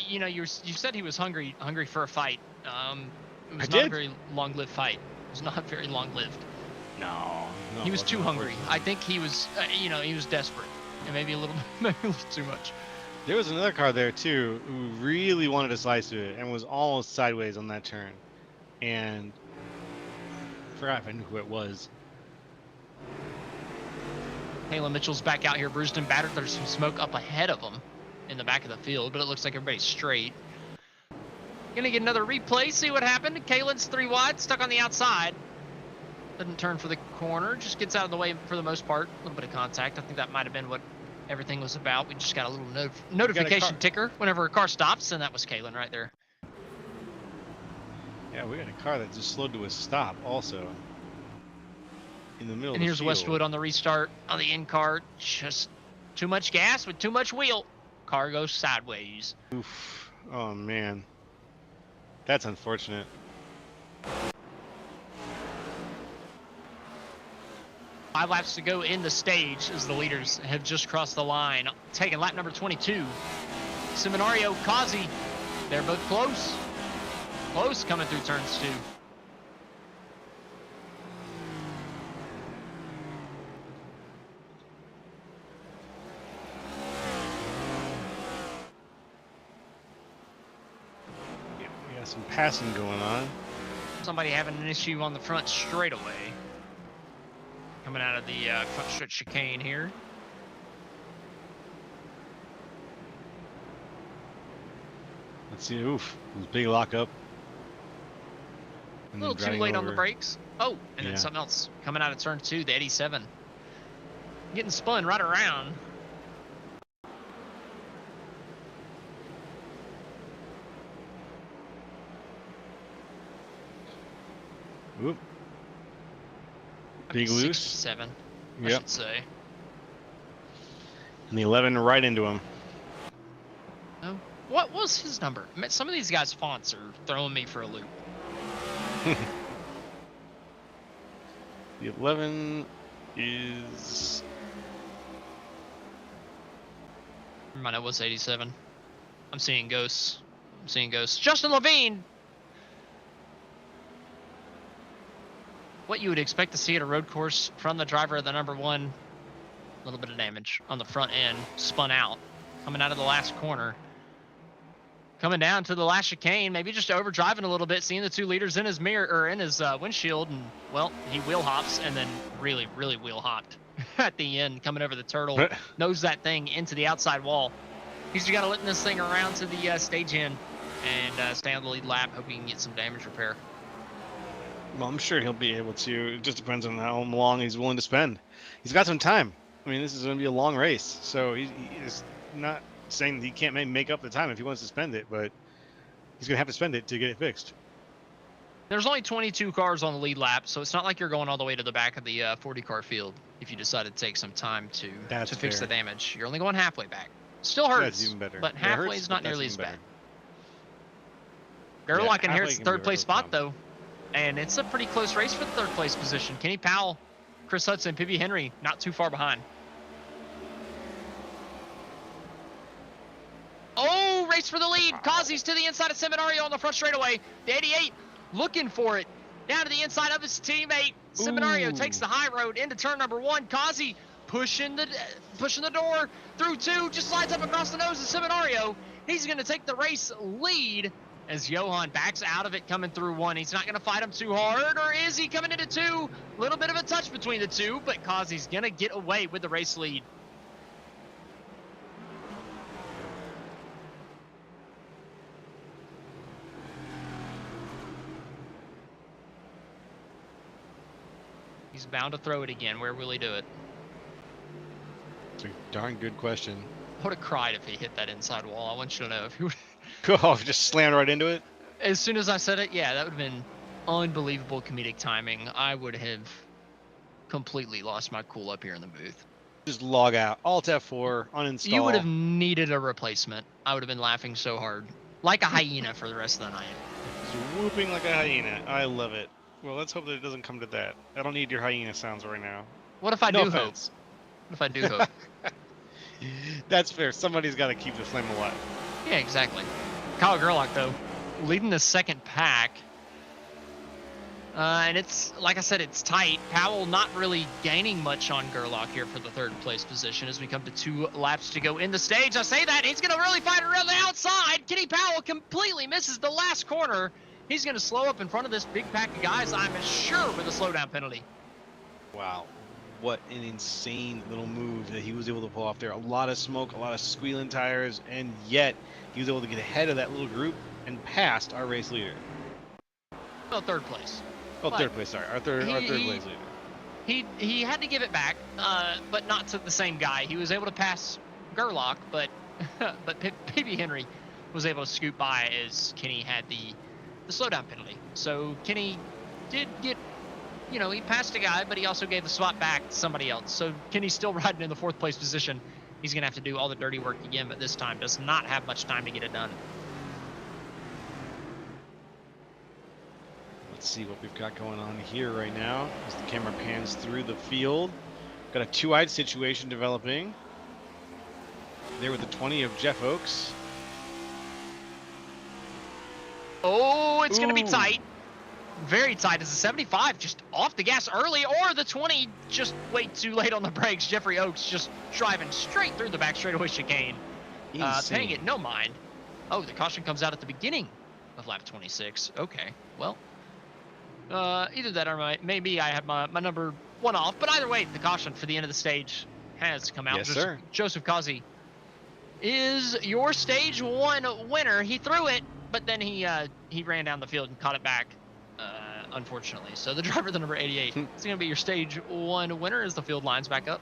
You said he was hungry for a fight. It was not a very long-lived fight. It was not very long-lived. No. He was too hungry. I think he was, he was desperate, and maybe a little too much. There was another car there too who really wanted to slice through it and was almost sideways on that turn. And I forgot if I knew who it was. Halen Mitchell's back out here, bruised and battered. There's some smoke up ahead of him. in the back of the field, but it looks like everybody's straight. Gonna get another replay, see what happened. Kalen's 3 wide, stuck on the outside. Doesn't turn for the corner, just gets out of the way for the most part. A little bit of contact. I think that might have been what everything was about. We just got a little notification ticker whenever a car stops, and that was Kalen right there. Yeah, we got a car that just slowed to a stop also. In the middle And of the here's field. Westwood on the restart on the in car. Just too much gas with too much wheel. Car goes sideways. Oof. Oh, man. That's unfortunate. Five laps to go in the stage as the leaders have just crossed the line. Taking lap number 22. Seminario, Kazi, they're both close. Close coming through turns 2. Yeah, we got some passing going on. Somebody having an issue on the front straightaway. Coming out of the front stretch chicane here. Let's see. Oof. Big lockup. A little too late on the brakes. Oh, and Yeah. then something else coming out of turn 2, the 87. Getting spun right around. Oop. Might be Big 6 loose. or 7, I Yep. should say. And the 11 right into him. Oh, what was his number? I mean, some of these guys' fonts are throwing me for a loop. The 11 is... Never mind, it was 87. I'm seeing ghosts. I'm seeing ghosts. Justin Levine! What you would expect to see at a road course from the driver of the number 1. A little bit of damage on the front end. Spun out. Coming out of the last corner. Coming down to the last chicane. Maybe just overdriving a little bit. Seeing the 2 leaders in his mirror, or in his windshield. And, well, he wheel hops and then really, really wheel hopped at the end. Coming over the turtle. Nose that thing into the outside wall. He's just got to let this thing around to the stage end. And stay on the lead lap. Hope he can get some damage repair. Well, I'm sure he'll be able to. It just depends on how long he's willing to spend. He's got some time. I mean, this is going to be a long race, so he is not saying that he can't make up the time if he wants to spend it, but he's going to have to spend it to get it fixed. There's only 22 cars on the lead lap, so it's not like you're going all the way to the back of the 40-car field if you decide to take some time to fix the damage. You're only going halfway back. Still hurts, That's even better. but Yeah, halfway hurts, is but not that's nearly as even bad. better. Gerlach Yeah, inherits halfway the can be a 3rd place real spot, problem. though, and it's a pretty close race for the 3rd place position. Kenny Powell, Chris Hudson, Pibby Henry, not too far behind. Oh, race for the lead. Kazi's to the inside of Seminario on the front straightaway. The 88 looking for it. Down to the inside of his teammate. Seminario takes the high road into turn number 1. Kazi pushing the door through 2. Just slides up across the nose of Seminario. He's going to take the race lead as Johan backs out of it coming through 1. He's not going to fight him too hard, or is he coming into 2? Little bit of a touch between the 2, but Kazi's going to get away with the race lead. He's bound to throw it again. Where will he do it? It's a darn good question. I would have cried if he hit that inside wall. I want you to know if he would. Oh, just slammed right into it? As soon as I said it, yeah, that would have been unbelievable comedic timing. I would have completely lost my cool up here in the booth. Just log out. Alt F4, uninstall. You would have needed a replacement. I would have been laughing so hard. Like a hyena for the rest of the night. Just whooping like a hyena. I love it. Well, let's hope that it doesn't come to that. I don't need your hyena sounds right now. What if I No do hope? offense. What if I do hope? That's fair. Somebody's got to keep the flame alive. Yeah, exactly. Kyle Gerlach, though, leading the 2nd pack. And it's, like I said, it's tight. Powell not really gaining much on Gerlach here for the 3rd place position as we come to 2 laps to go in the stage. I say that, he's going to really fight around the outside. Kenny Powell completely misses the last corner. He's going to slow up in front of this big pack of guys, I'm sure, with a slowdown penalty. Wow. what an insane little move that he was able to pull off there. A lot of smoke, a lot of squealing tires, and yet he was able to get ahead of that little group and past our race leader. Well, third place. Oh, But third place, sorry. Our third place leader. He had to give it back, but not to the same guy. He was able to pass Gerlach, but PB Henry was able to scoot by as Kenny had the slowdown penalty. So Kenny did get, you know, he passed a guy, but he also gave the spot back to somebody else. So Kenny's still riding in the 4th place position. He's going to have to do all the dirty work again, but this time does not have much time to get it done. Let's see what we've got going on here right now as the camera pans through the field. Got a two-eyed situation developing. There with the 20 of Jeff Oakes. Oh, it's going to be Ooh. tight. Very tight as the 75 just off the gas early, or the 20 just way too late on the brakes. Jeffrey Oakes just driving straight through the back straightaway chicane. Paying it no mind. Oh, the caution comes out at the beginning of lap 26. Okay, well, either that or maybe I have my number 1 off. But either way, the caution for the end of the stage has come out. Yes, sir. Joseph Kazi is your stage 1 winner. He threw it, but then he ran down the field and caught it back, unfortunately. So the driver, the number 88, is going to be your stage 1 winner as the field lines back up.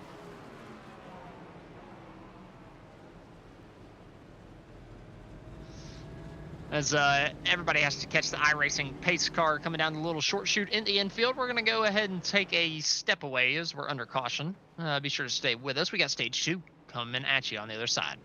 As everybody has to catch the iRacing pace car coming down the little short chute in the infield, we're going to go ahead and take a step away as we're under caution. Be sure to stay with us. We got stage 2 coming at you on the other side.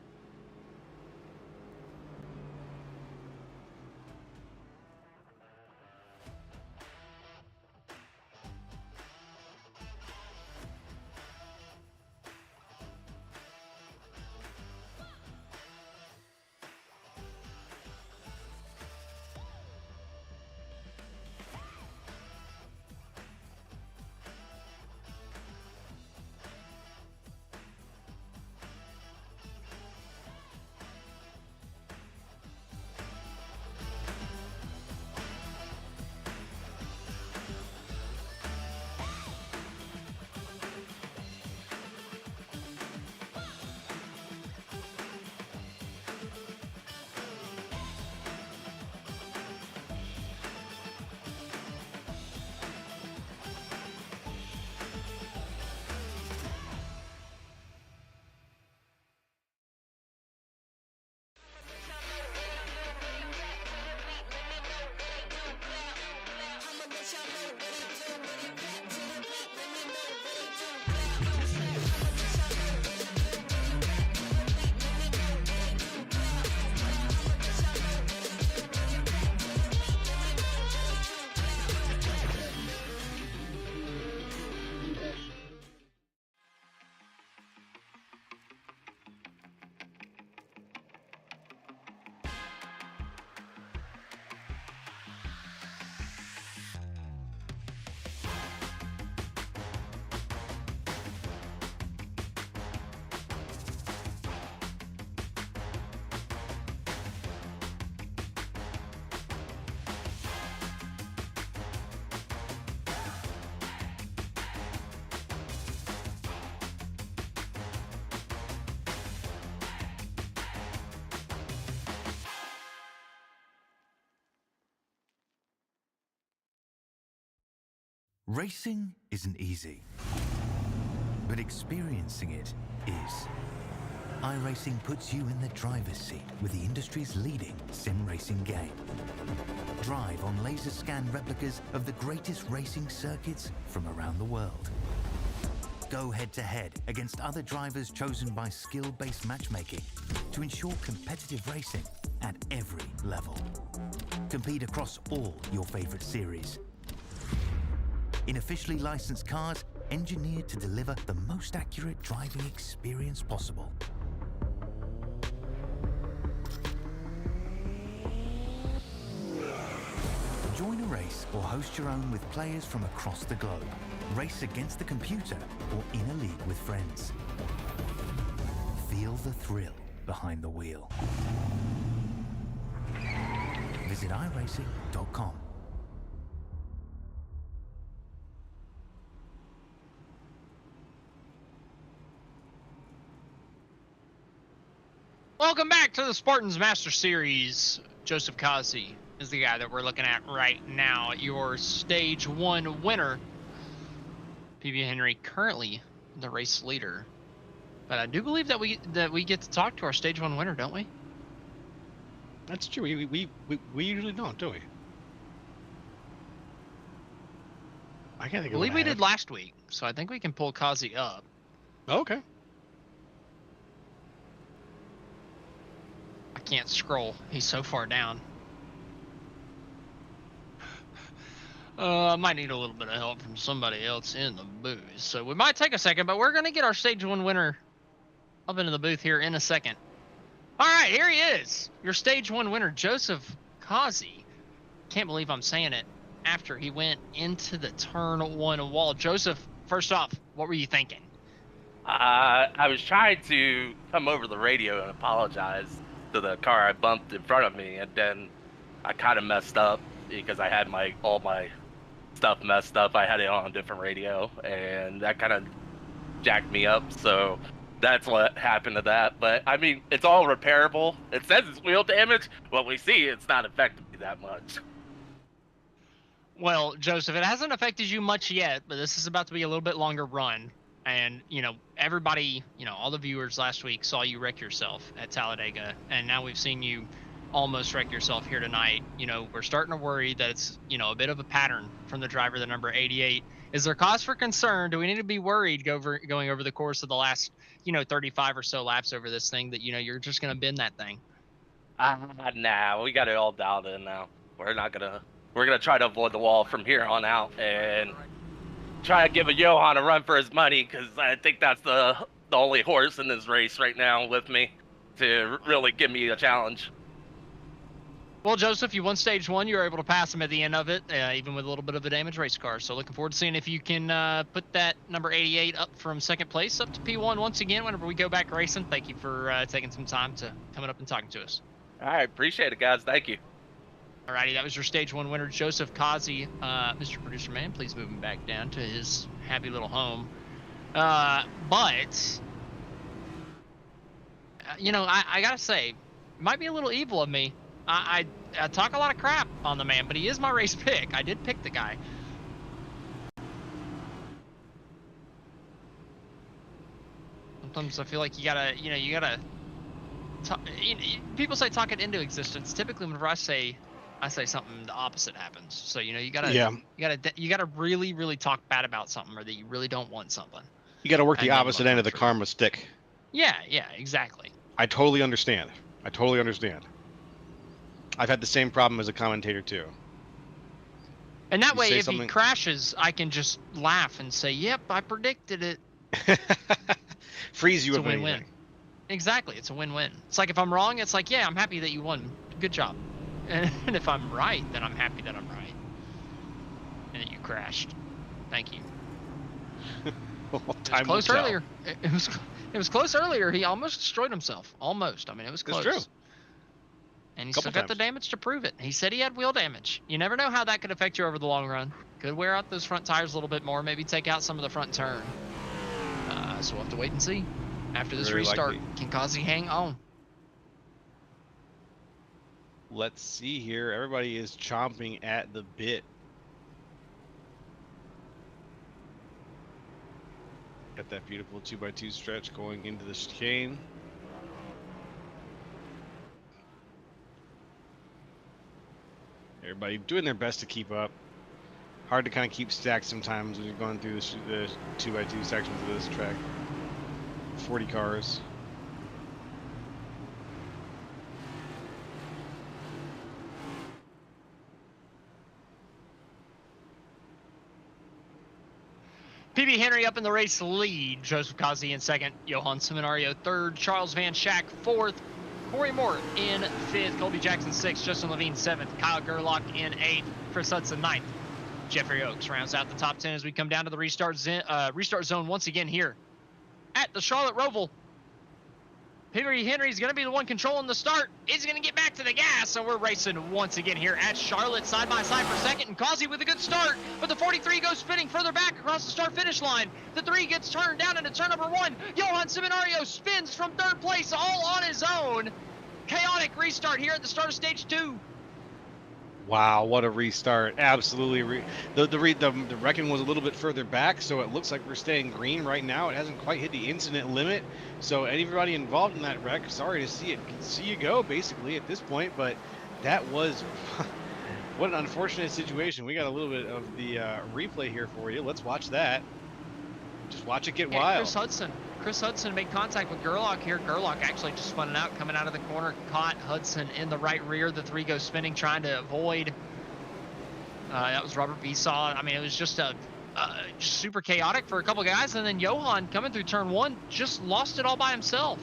Racing isn't easy, but experiencing it is. iRacing puts you in the driver's seat with the industry's leading sim racing game. Drive on laser scan replicas of the greatest racing circuits from around the world. Go head-to-head against other drivers chosen by skill-based matchmaking to ensure competitive racing at every level. Compete across all your favorite series. In officially licensed cars, engineered to deliver the most accurate driving experience possible. Join a race or host your own with players from across the globe. Race against the computer or in a league with friends. Feel the thrill behind the wheel. Visit iRacing.com. Welcome back to the Spartans Master Series. Joseph Kazi is the guy that we're looking at right now. Your Stage 1 winner. PB Henry currently the race leader. But I do believe that we get to talk to our Stage 1 winner, don't we? That's true. We usually don't, do we? I can't think I of believe what we I had. did last week, so I think we can pull Kazi up. Okay. I can't scroll. He's so far down. I might need a little bit of help from somebody else in the booth. So we might take a second, but we're going to get our Stage 1 winner up into the booth here in a second. All right, here he is. Your Stage 1 winner, Joseph Kazi. Can't believe I'm saying it after he went into the turn 1 wall. Joseph, first off, what were you thinking? I was trying to come over the radio and apologize to the car I bumped in front of me, and then I kind of messed up because I had all my stuff messed up. I had it on a different radio, and that kind of jacked me up. So that's what happened to that. But I mean, it's all repairable. It says it's wheel damage. Well, we see it's not affecting me that much. Well, Joseph, it hasn't affected you much yet, but this is about to be a little bit longer run. And, you know, everybody, you know, all the viewers last week saw you wreck yourself at Talladega, and now we've seen you almost wreck yourself here tonight. You know, we're starting to worry that it's, you know, a bit of a pattern from the driver, the number 88. Is there cause for concern? Do we need to be worried going over the course of the last, you know, 35 or so laps over this thing that, you know, you're just going to bend that thing? Nah, we got it all dialed in now. We're gonna try to avoid the wall from here on out and try to give a Johan a run for his money, because I think that's the only horse in this race right now with me to really give me a challenge. Well, Joseph, you won Stage 1. You were able to pass him at the end of it, even with a little bit of a damaged race car. So looking forward to seeing if you can put that number 88 up from second place up to P1 once again whenever we go back racing. Thank you for taking some time to coming up and talking to us. All right, appreciate it, guys. Thank you. Alrighty, that was your Stage 1 winner, Joseph Kazi. Mr. Producer Man, please move him back down to his happy little home. You know, I gotta say, it might be a little evil of me. I talk a lot of crap on the man, but he is my race pick. I did pick the guy. Sometimes I feel like you gotta people say talk it into existence. Typically, whenever I say something, the opposite happens. So, you know, you gotta really, really talk bad about something, or that you really don't want something. You got to work the And then opposite look end of the for it. karma stick. Yeah, exactly. I totally understand. I've had the same problem as a commentator too. And that You way, say if he something- crashes, I can just laugh and say, "Yep, I predicted it." Frees you It's a of win-win. anything. Exactly, it's a win-win. It's like if I'm wrong, it's like, yeah, I'm happy that you won. Good job. And if I'm right, then I'm happy that I'm right. And that you crashed. Thank you. Well, It was time will close tell. earlier. It was close earlier. He almost destroyed himself. Almost. I mean, it was close. true. And he Couple still got the times. damage to prove it. He said he had wheel damage. You never know how that could affect you over the long run. Could wear out those front tires a little bit more. Maybe take out some of the front turn. So we'll have to wait and see. After this Very restart, likely. can Kazi hang on? Let's see here. Everybody is chomping at the bit. Got that beautiful 2x2 stretch going into the chicane. Everybody doing their best to keep up. Hard to kind of keep stacked sometimes when you're going through the 2x2 sections of this track. 40 cars. PB Henry up in the race lead. Joseph Kazi in second. Johan Seminario third. Charles Van Schack fourth. Corey Moore in fifth. Colby Jackson sixth. Justin Levine seventh. Kyle Gerlach in eighth. Chris Hudson ninth. Jeffrey Oakes rounds out the top 10 as we come down to the restart zone once again here at the Charlotte Roval. Henry Henry's going to be the one controlling the start. He's going to get back to the gas, so we're racing once again here at Charlotte, side by side for second, and Causey with a good start, but the 43 goes spinning further back across the start-finish line. The 3 gets turned down into turn number 1. Johan Seminario spins from third place all on his own. Chaotic restart here at the start of stage 2. Wow, what a restart. Absolutely. The wrecking was a little bit further back, so it looks like we're staying green right now. It hasn't quite hit the incident limit. So everybody involved in that wreck, sorry to see you go, basically, at this point. But that was what an unfortunate situation. We got a little bit of the replay here for you. Let's watch that. Just watch it get wild. Chris Hudson made contact with Gerlach here. Gerlach actually just spun it out, coming out of the corner, caught Hudson in the right rear. The 3 goes spinning, trying to avoid. That was Robert Besaw. I mean, it was just just super chaotic for a couple guys, and then Johan coming through turn 1 just lost it all by himself.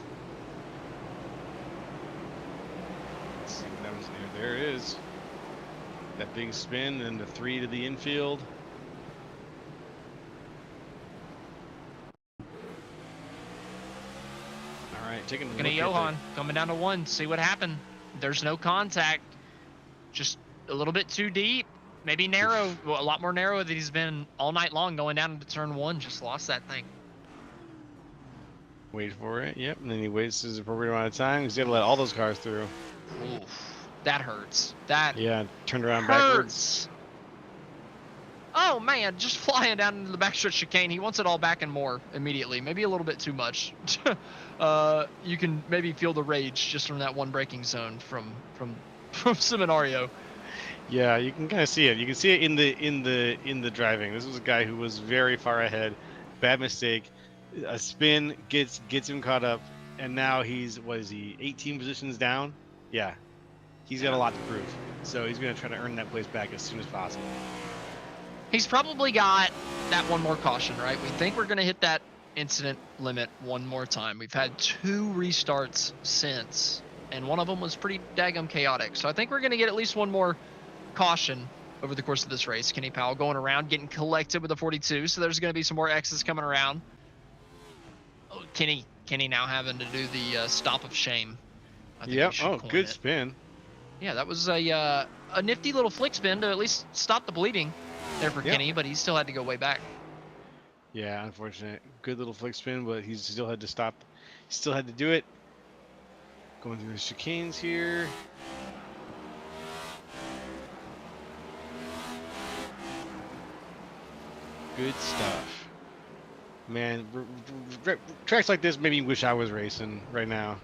Let's see what happens here. There it is. That big spin and the 3 to the infield. All right, taking a look at Johan coming down to 1. See what happened. There's no contact. Just a little bit too deep. Maybe narrow. Well, a lot more narrow than he's been all night long going down into turn 1. Just lost that thing. Wait for it. Yep. And then he waits his appropriate amount of time. He's got to let all those cars through. Oof, that hurts. That turned around hurts. backwards. Oh man, just flying down into the backstretch chicane. He wants it all back and more immediately. Maybe a little bit too much. You can maybe feel the rage just from that one braking zone from Seminario. Yeah, you can kind of see it. You can see it in the driving. This was a guy who was very far ahead. Bad mistake. A spin gets him caught up, and now he's 18 positions down? Yeah. He's got a lot to prove. So he's going to try to earn that place back as soon as possible. He's probably got that one more caution, right? We think we're going to hit that incident limit one more time. We've had 2 restarts since, and one of them was pretty daggum chaotic. So I think we're going to get at least one more caution over the course of this race. Kenny Powell going around, getting collected with the 42, so there's going to be some more X's coming around. Oh, Kenny now having to do the stop of shame. Yep. Oh, good spin. Yeah, that was a nifty little flick spin to at least stop the bleeding there for Kenny, but he still had to go way back. Yeah, unfortunate. Good little flick spin, but he still had to stop. He still had to do it. Going through the chicanes here. Good stuff. Man, tracks like this made me wish I was racing right now.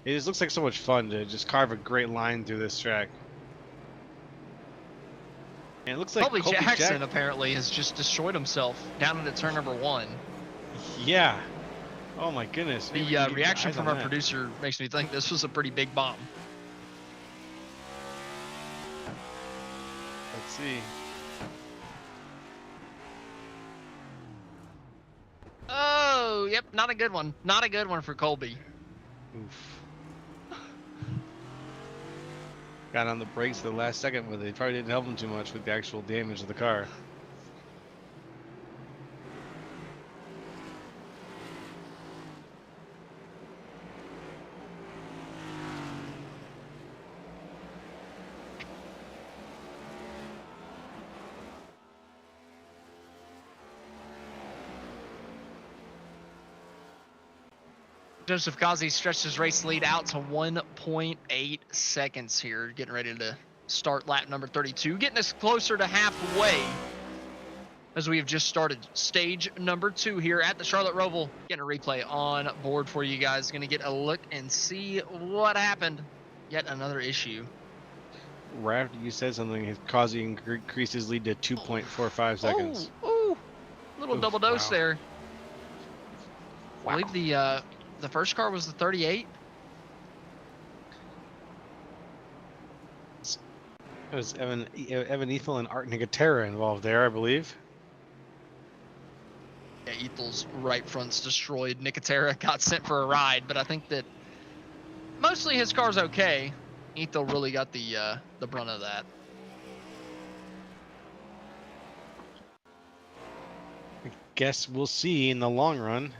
It just looks like so much fun to just carve a great line through this track. And it looks like Colby Jackson apparently has just destroyed himself down into turn number 1. Yeah. Oh my goodness. The reaction from our producer makes me think this was a pretty big bomb. Let's see. Oh, yep, not a good one. Not a good one for Colby. Oof. Got on the brakes at the last second, but they probably didn't help him too much with the actual damage of the car. Joseph Ghazi stretched his race lead out to 1.8 seconds here, getting ready to start lap number 32, getting us closer to halfway as we have just started stage number 2 here at the Charlotte Roval. Getting a replay on board for you guys. Going to get a look and see what happened. Yet another issue. Right after you said something, his causing increased his lead to 2.45 seconds. Oh, little double dose there. Wow. I believe the first car was the 38. It was Evan Ethel and Art Nicotera involved there, I believe. Yeah, Ethel's right front's destroyed. Nicotera got sent for a ride, but I think that mostly his car's okay. Ethel really got the brunt of that. I guess we'll see in the long run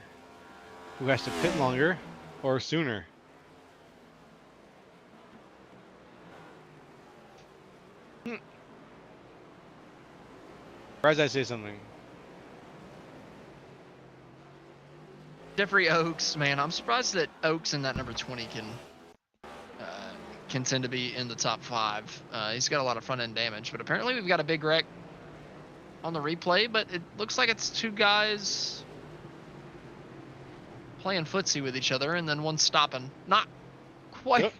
who has to pit longer. or sooner. Or as I say something. Jeffrey Oaks, man, I'm surprised that Oaks in that number 20 can tend to be in the top 5. He's got a lot of front end damage, but apparently we've got a big wreck on the replay, but it looks like it's 2 guys playing footsie with each other and then one stopping. Not quite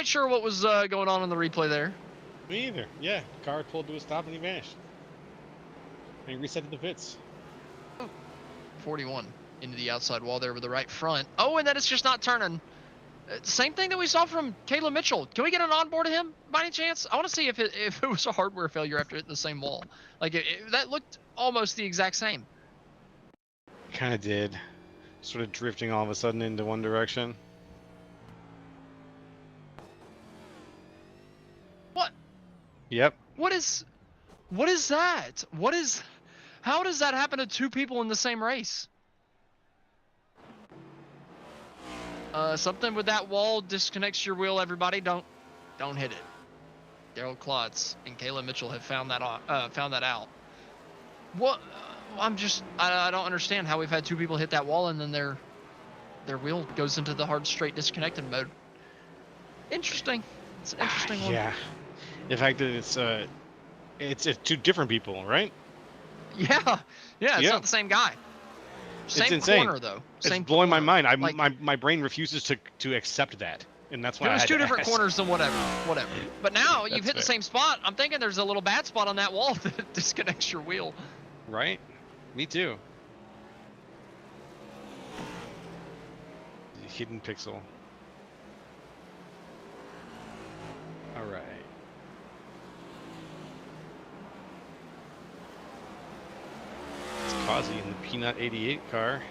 sure what was going on in the replay there. Me either. Yeah, car pulled to a stop and he vanished. And he reset to the pits. 41 into the outside wall there with the right front. Oh, and then it's just not turning. Same thing that we saw from Caleb Mitchell. Can we get an onboard of him by any chance? I want to see if it was a hardware failure after hitting the same wall. Like, that looked almost the exact same. Kind of did. Sort of drifting all of a sudden into one direction. What? Yep. What is that? How does that happen to 2 people in the same race? Something with that wall disconnects your wheel, everybody. Don't hit it. Daryl Klotz and Kayla Mitchell have found that out. What? I don't understand how we've had 2 people hit that wall and then their wheel goes into the hard straight disconnected mode. Interesting. It's an interesting one. Yeah. The fact that it's 2 different people, right? Yeah. It's not the same guy. Same it's insane. corner though. It's blowing my mind. My brain refuses to accept that, and that's why it was I had 2 to different ask. corners than whatever. But now you've hit fair. the same spot. I'm thinking there's a little bad spot on that wall that disconnects your wheel. Right? Me too. The hidden pixel. All right. It's Kazi in the Peanut 88 car.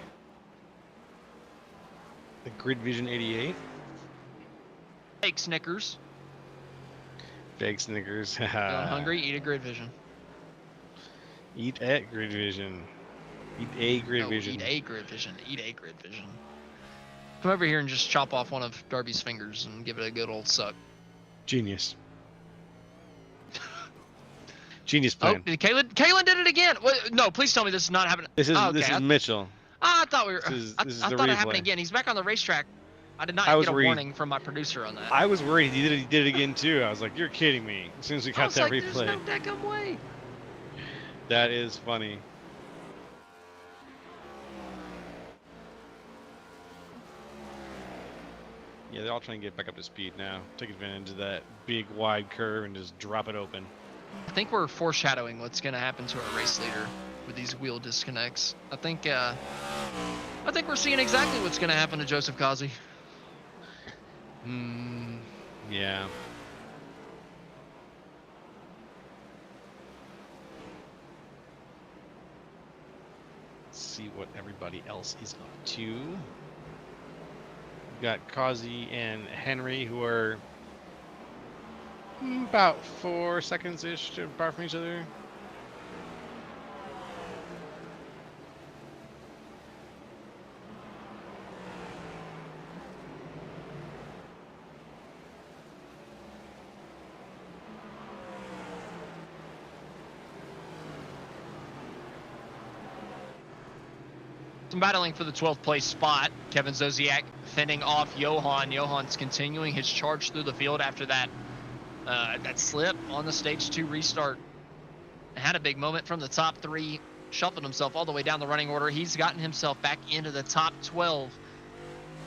The Grid Vision 88. Fake Snickers. Big Snickers. Feeling hungry? Eat a Grid Vision. Eat at Grid Vision. Eat a Grid Vision. Eat a Grid Vision. Eat a Grid Vision. Come over here and just chop off one of Darby's fingers and give it a good old suck. Genius. Genius plan. Oh, Kalen did it again. Wait, no, please tell me this is not happening. This is okay. this is Mitchell. I thought we were. This is I the thought it replay. happened again. He's back on the racetrack. I did not I was get a worried. warning from my producer on that. I was worried he did it again too. I was like, "You're kidding me!" As soon as we got that There's replay, no daggum way. that is funny. Yeah, they're all trying to get back up to speed now. Take advantage of that big wide curve and just drop it open. I think we're foreshadowing what's going to happen to our race leader with these wheel disconnects. I think we're seeing exactly what's going to happen to Joseph Kazi. Yeah. Let's see what everybody else is up to. We've got Kazi and Henry, who are about 4 seconds-ish apart from each other. Some battling for the 12th place spot. Kevin Zosiak fending off Johan. Johan's continuing his charge through the field after that slip on the stage 2 restart. Had a big moment from the top 3, shuffled himself all the way down the running order. He's gotten himself back into the top 12.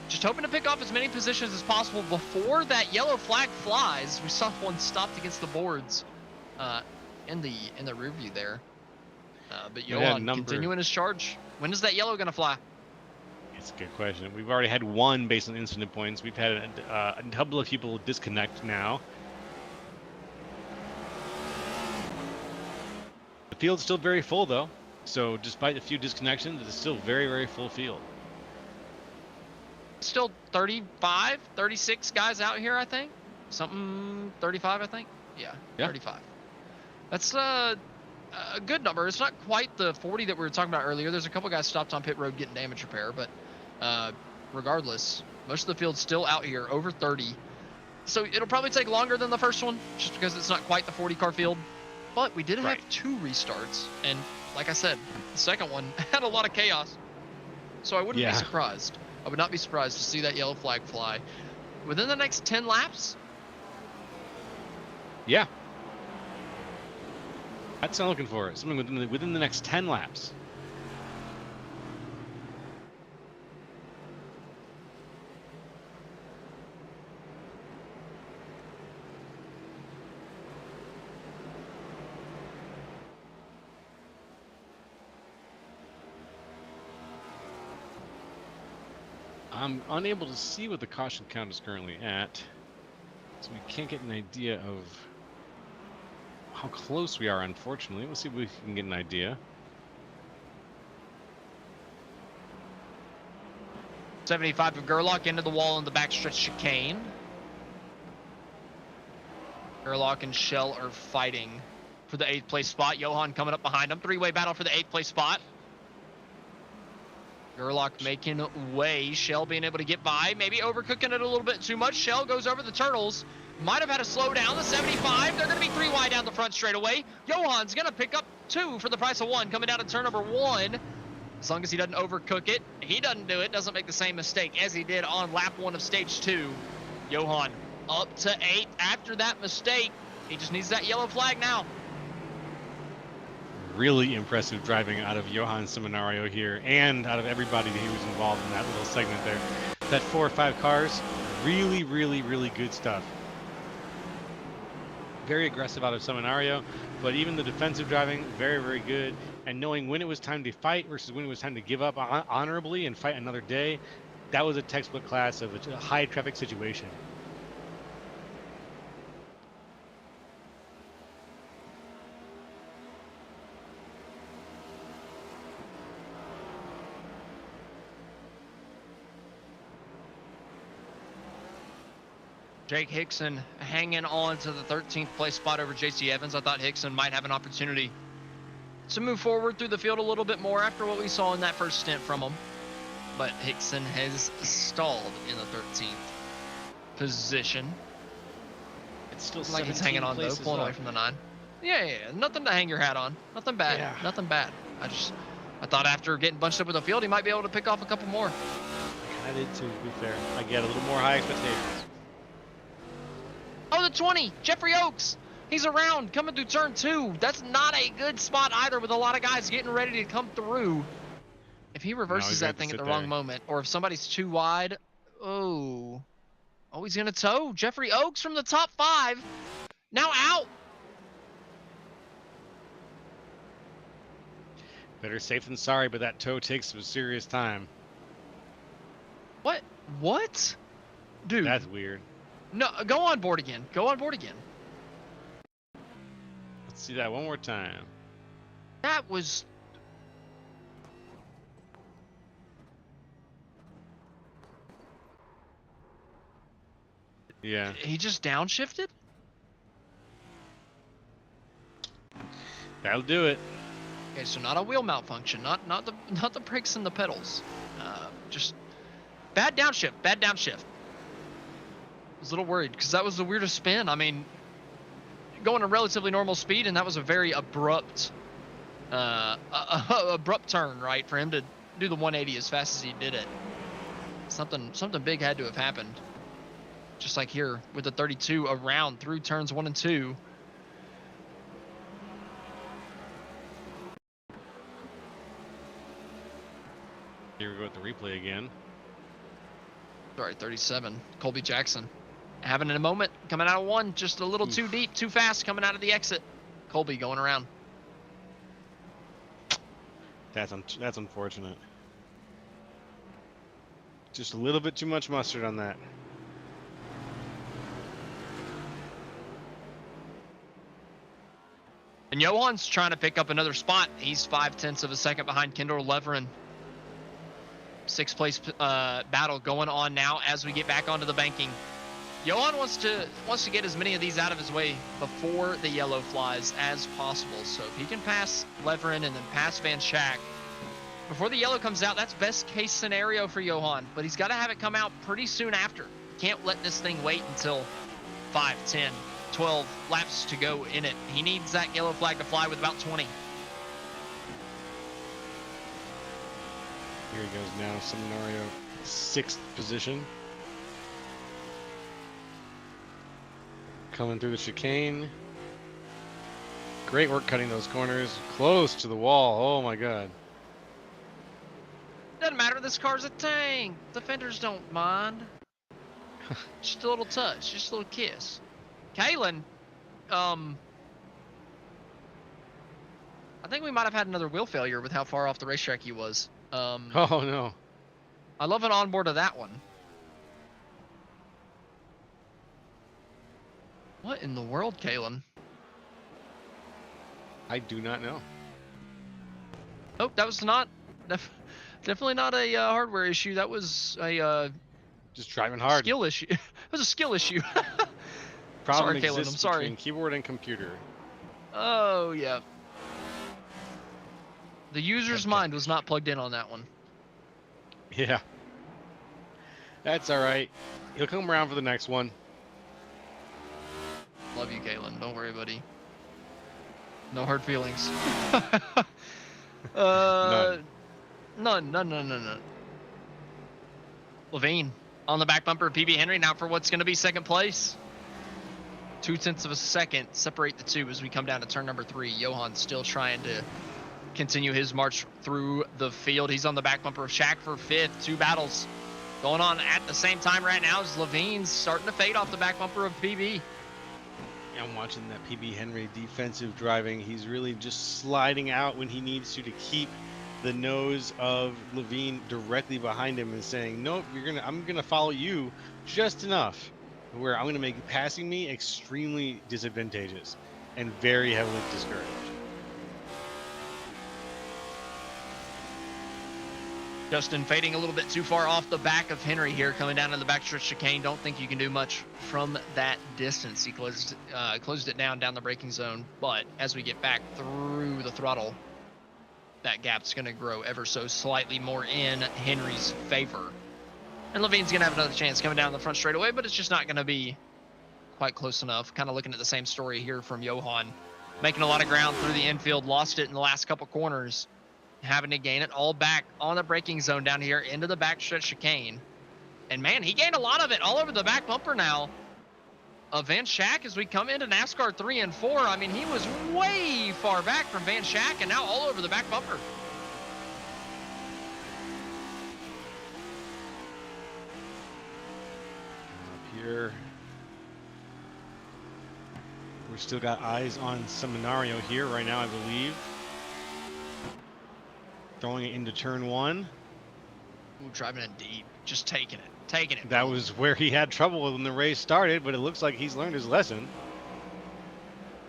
Just hoping to pick off as many positions as possible before that yellow flag flies. We saw one stopped against the boards in the rear view there. But Johan continuing his charge. When is that yellow going to fly? It's a good question. We've already had one based on incident points. We've had a couple of people disconnect now. The field's still very full, though. So despite a few disconnections, it's still very, very full field. Still 35, 36 guys out here, I think. Something 35, I think. Yeah. 35. That's a good number. It's not quite the 40 that we were talking about earlier. There's a couple guys stopped on pit road getting damage repair, but regardless, Most of the field's still out here, over 30. So it'll probably take longer than the first one, just because it's not quite the 40-car field. But we did have Right. 2 restarts, and like I said, the second one had a lot of chaos. So I wouldn't be Yeah. surprised. I would not be surprised to see that yellow flag fly within the next 10 laps. Yeah. That's what I'm looking for. Something within the next 10 laps. I'm unable to see what the caution count is currently at, so we can't get an idea of how close we are, unfortunately. We'll see if we can get an idea. 75 of Gerlach into the wall in the backstretch chicane. Gerlach and Shell are fighting for the 8th place spot. Johan coming up behind him. 3-way battle for the 8th place spot. Gerlach making way. Shell being able to get by. Maybe overcooking it a little bit too much. Shell goes over the turtles. Might have had to slow down. The 75. They're going to be 3 wide down the front straightaway. Johan's going to pick up 2 for the price of 1 coming down to turn number 1. As long as he doesn't overcook it. He doesn't do it. Doesn't make the same mistake as he did on lap 1 of stage 2. Johan up to 8 after that mistake. He just needs that yellow flag now. Really impressive driving out of Johan Seminario here, and out of everybody who was involved in that little segment there. That 4 or 5 cars, really, really, really good stuff. Very aggressive out of Seminario, but even the defensive driving, very, very good. And knowing when it was time to fight versus when it was time to give up honorably and fight another day, that was a textbook class of a high traffic situation. Jake Hickson hanging on to the 13th place spot over JC Evans. I thought Hickson might have an opportunity to move forward through the field a little bit more after what we saw in that first stint from him. But Hickson has stalled in the 13th position. It's still Like he's hanging on though, pulling away from the 9. Yeah, nothing to hang your hat on. Nothing bad. Yeah. Nothing bad. I thought after getting bunched up with the field, he might be able to pick off a couple more. I did too, to be fair. I get a little more high expectations. Oh, the 20, Jeffrey Oaks. He's around, coming through turn 2. That's not a good spot either, with a lot of guys getting ready to come through. If he reverses he's that got to thing at sit the there. wrong moment, or if somebody's too wide, oh, he's gonna tow. Jeffrey Oaks from the top 5, now out. Better safe than sorry, but that tow takes some serious time. What? Dude, That's weird. no, go on board again. Go on board again. Let's see that one more time. That was... Yeah. He just downshifted? That'll do it. Okay, so not a wheel malfunction, not the brakes and the pedals. Just bad downshift, bad downshift. I was a little worried because that was the weirdest spin. I mean, going at relatively normal speed, and that was a very abrupt turn, right, for him to do the 180 as fast as he did it. Something big had to have happened. Just like here with the 32 around through turns 1 and 2. Here we go with the replay again. Sorry, 37. Colby Jackson having a moment, coming out of 1, just a little too deep, too fast, coming out of the exit. Colby going around. That's unfortunate. Just a little bit too much mustard on that. And Johan's trying to pick up another spot. He's 0.5 of a second behind Kendall Leverin. 6th place battle going on now as we get back onto the banking. Johan wants to get as many of these out of his way before the yellow flies as possible. So if he can pass Leverin and then pass Van Schack, before the yellow comes out, that's best case scenario for Johan, but he's got to have it come out pretty soon after. Can't let this thing wait until 5, 10, 12 laps to go in it. He needs that yellow flag to fly with about 20. Here he goes now, Seminario, 6th position. Coming through the chicane. Great work cutting those corners. Close to the wall. Oh my god. Doesn't matter, this car's a tank. Defenders don't mind. Just a little touch, just a little kiss. Kalen, I think we might have had another wheel failure with how far off the racetrack he was. Oh no. I love an onboard of that one. What in the world, Kalen? I do not know. Oh, that was not definitely not a hardware issue. That was a Just driving hard. skill issue. It was a skill issue. Problem sorry, Kalen. I'm exists sorry. between keyboard and computer. Oh yeah. The user's mind was not plugged in on that one. Yeah. That's all right. He'll come around for the next one. Love you, Kalen. Don't worry, buddy. No hard feelings. None. Levine on the back bumper of PB Henry now for what's going to be second place. 0.2 of a second separate the two as we come down to turn number 3. Johan still trying to continue his march through the field. He's on the back bumper of Shaq for 5th. 2 battles going on at the same time right now as Levine's starting to fade off the back bumper of PB. I'm watching that PB Henry defensive driving. He's really just sliding out when he needs to keep the nose of Levine directly behind him and saying, nope, I'm gonna follow you just enough where I'm gonna make passing me extremely disadvantageous and very heavily discouraged. Justin fading a little bit too far off the back of Henry here, coming down to the backstretch chicane. Don't think you can do much from that distance. He closed it down the braking zone, but as we get back through the throttle, that gap's going to grow ever so slightly more in Henry's favor. And Levine's going to have another chance coming down the front straightaway, but it's just not going to be quite close enough. Kind of looking at the same story here from Johan. Making a lot of ground through the infield, lost it in the last couple corners. Having to gain it all back on the braking zone down here into the backstretch chicane. And man, he gained a lot of it all over the back bumper now of Van Schack as we come into NASCAR 3 and 4. I mean, he was way far back from Van Schack and now all over the back bumper. Up here. We've still got eyes on Seminario here right now, I believe. Throwing it into turn 1. Ooh, driving it deep, just taking it. That was where he had trouble when the race started, but it looks like he's learned his lesson.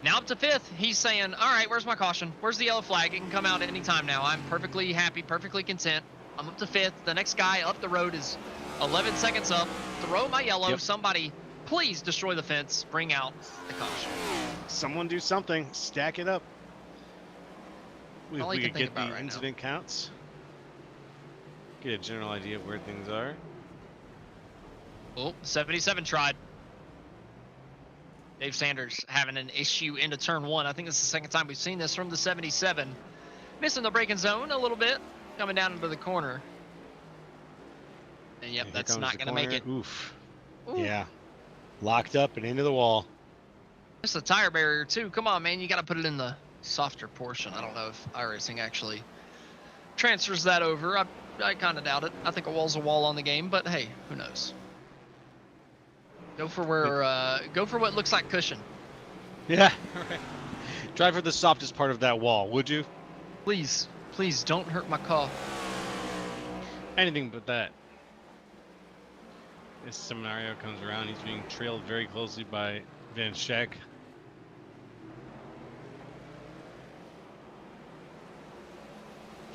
Now up to 5th, he's saying, all right, where's my caution? Where's the yellow flag? It can come out at any time now. I'm perfectly happy, perfectly content. I'm up to 5th. The next guy up the road is 11 seconds up. Throw my yellow. Yep. Somebody, please destroy the fence. Bring out the caution. Someone do something. Stack it up. If All we I can could think get the about right incident counts. Get a general idea of where things are. Oh, 77 tried. Dave Sanders having an issue into turn 1. I think this is the second time we've seen this from the 77. Missing the braking zone a little bit. Coming down into the corner. And yep, Here that's comes not the going to make corner. it. Oof. Ooh. Yeah. Locked up and into the wall. It's a tire barrier too. Come on, man. You got to put it in the softer portion. I don't know if iRacing actually transfers that over. I kind of doubt it. I think a wall's a wall on the game, but hey, who knows? Go for what looks like cushion. Yeah. Right. Try for the softest part of that wall, would you? Please don't hurt my car. Anything but that. This Seminario comes around. He's being trailed very closely by Van Schack.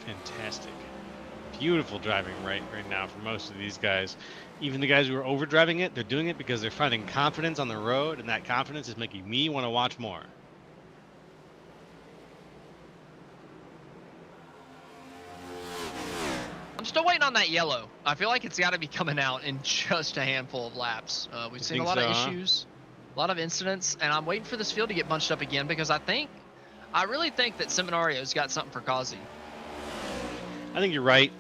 Fantastic. Beautiful driving right now for most of these guys. Even the guys who are overdriving it, they're doing it because they're finding confidence on the road, and that confidence is making me want to watch more. I'm still waiting on that yellow. I feel like it's got to be coming out in just a handful of laps. We've seen a lot of issues, a lot of incidents, and I'm waiting for this field to get bunched up again because I really think that Seminario's got something for Kazi. I think you're right.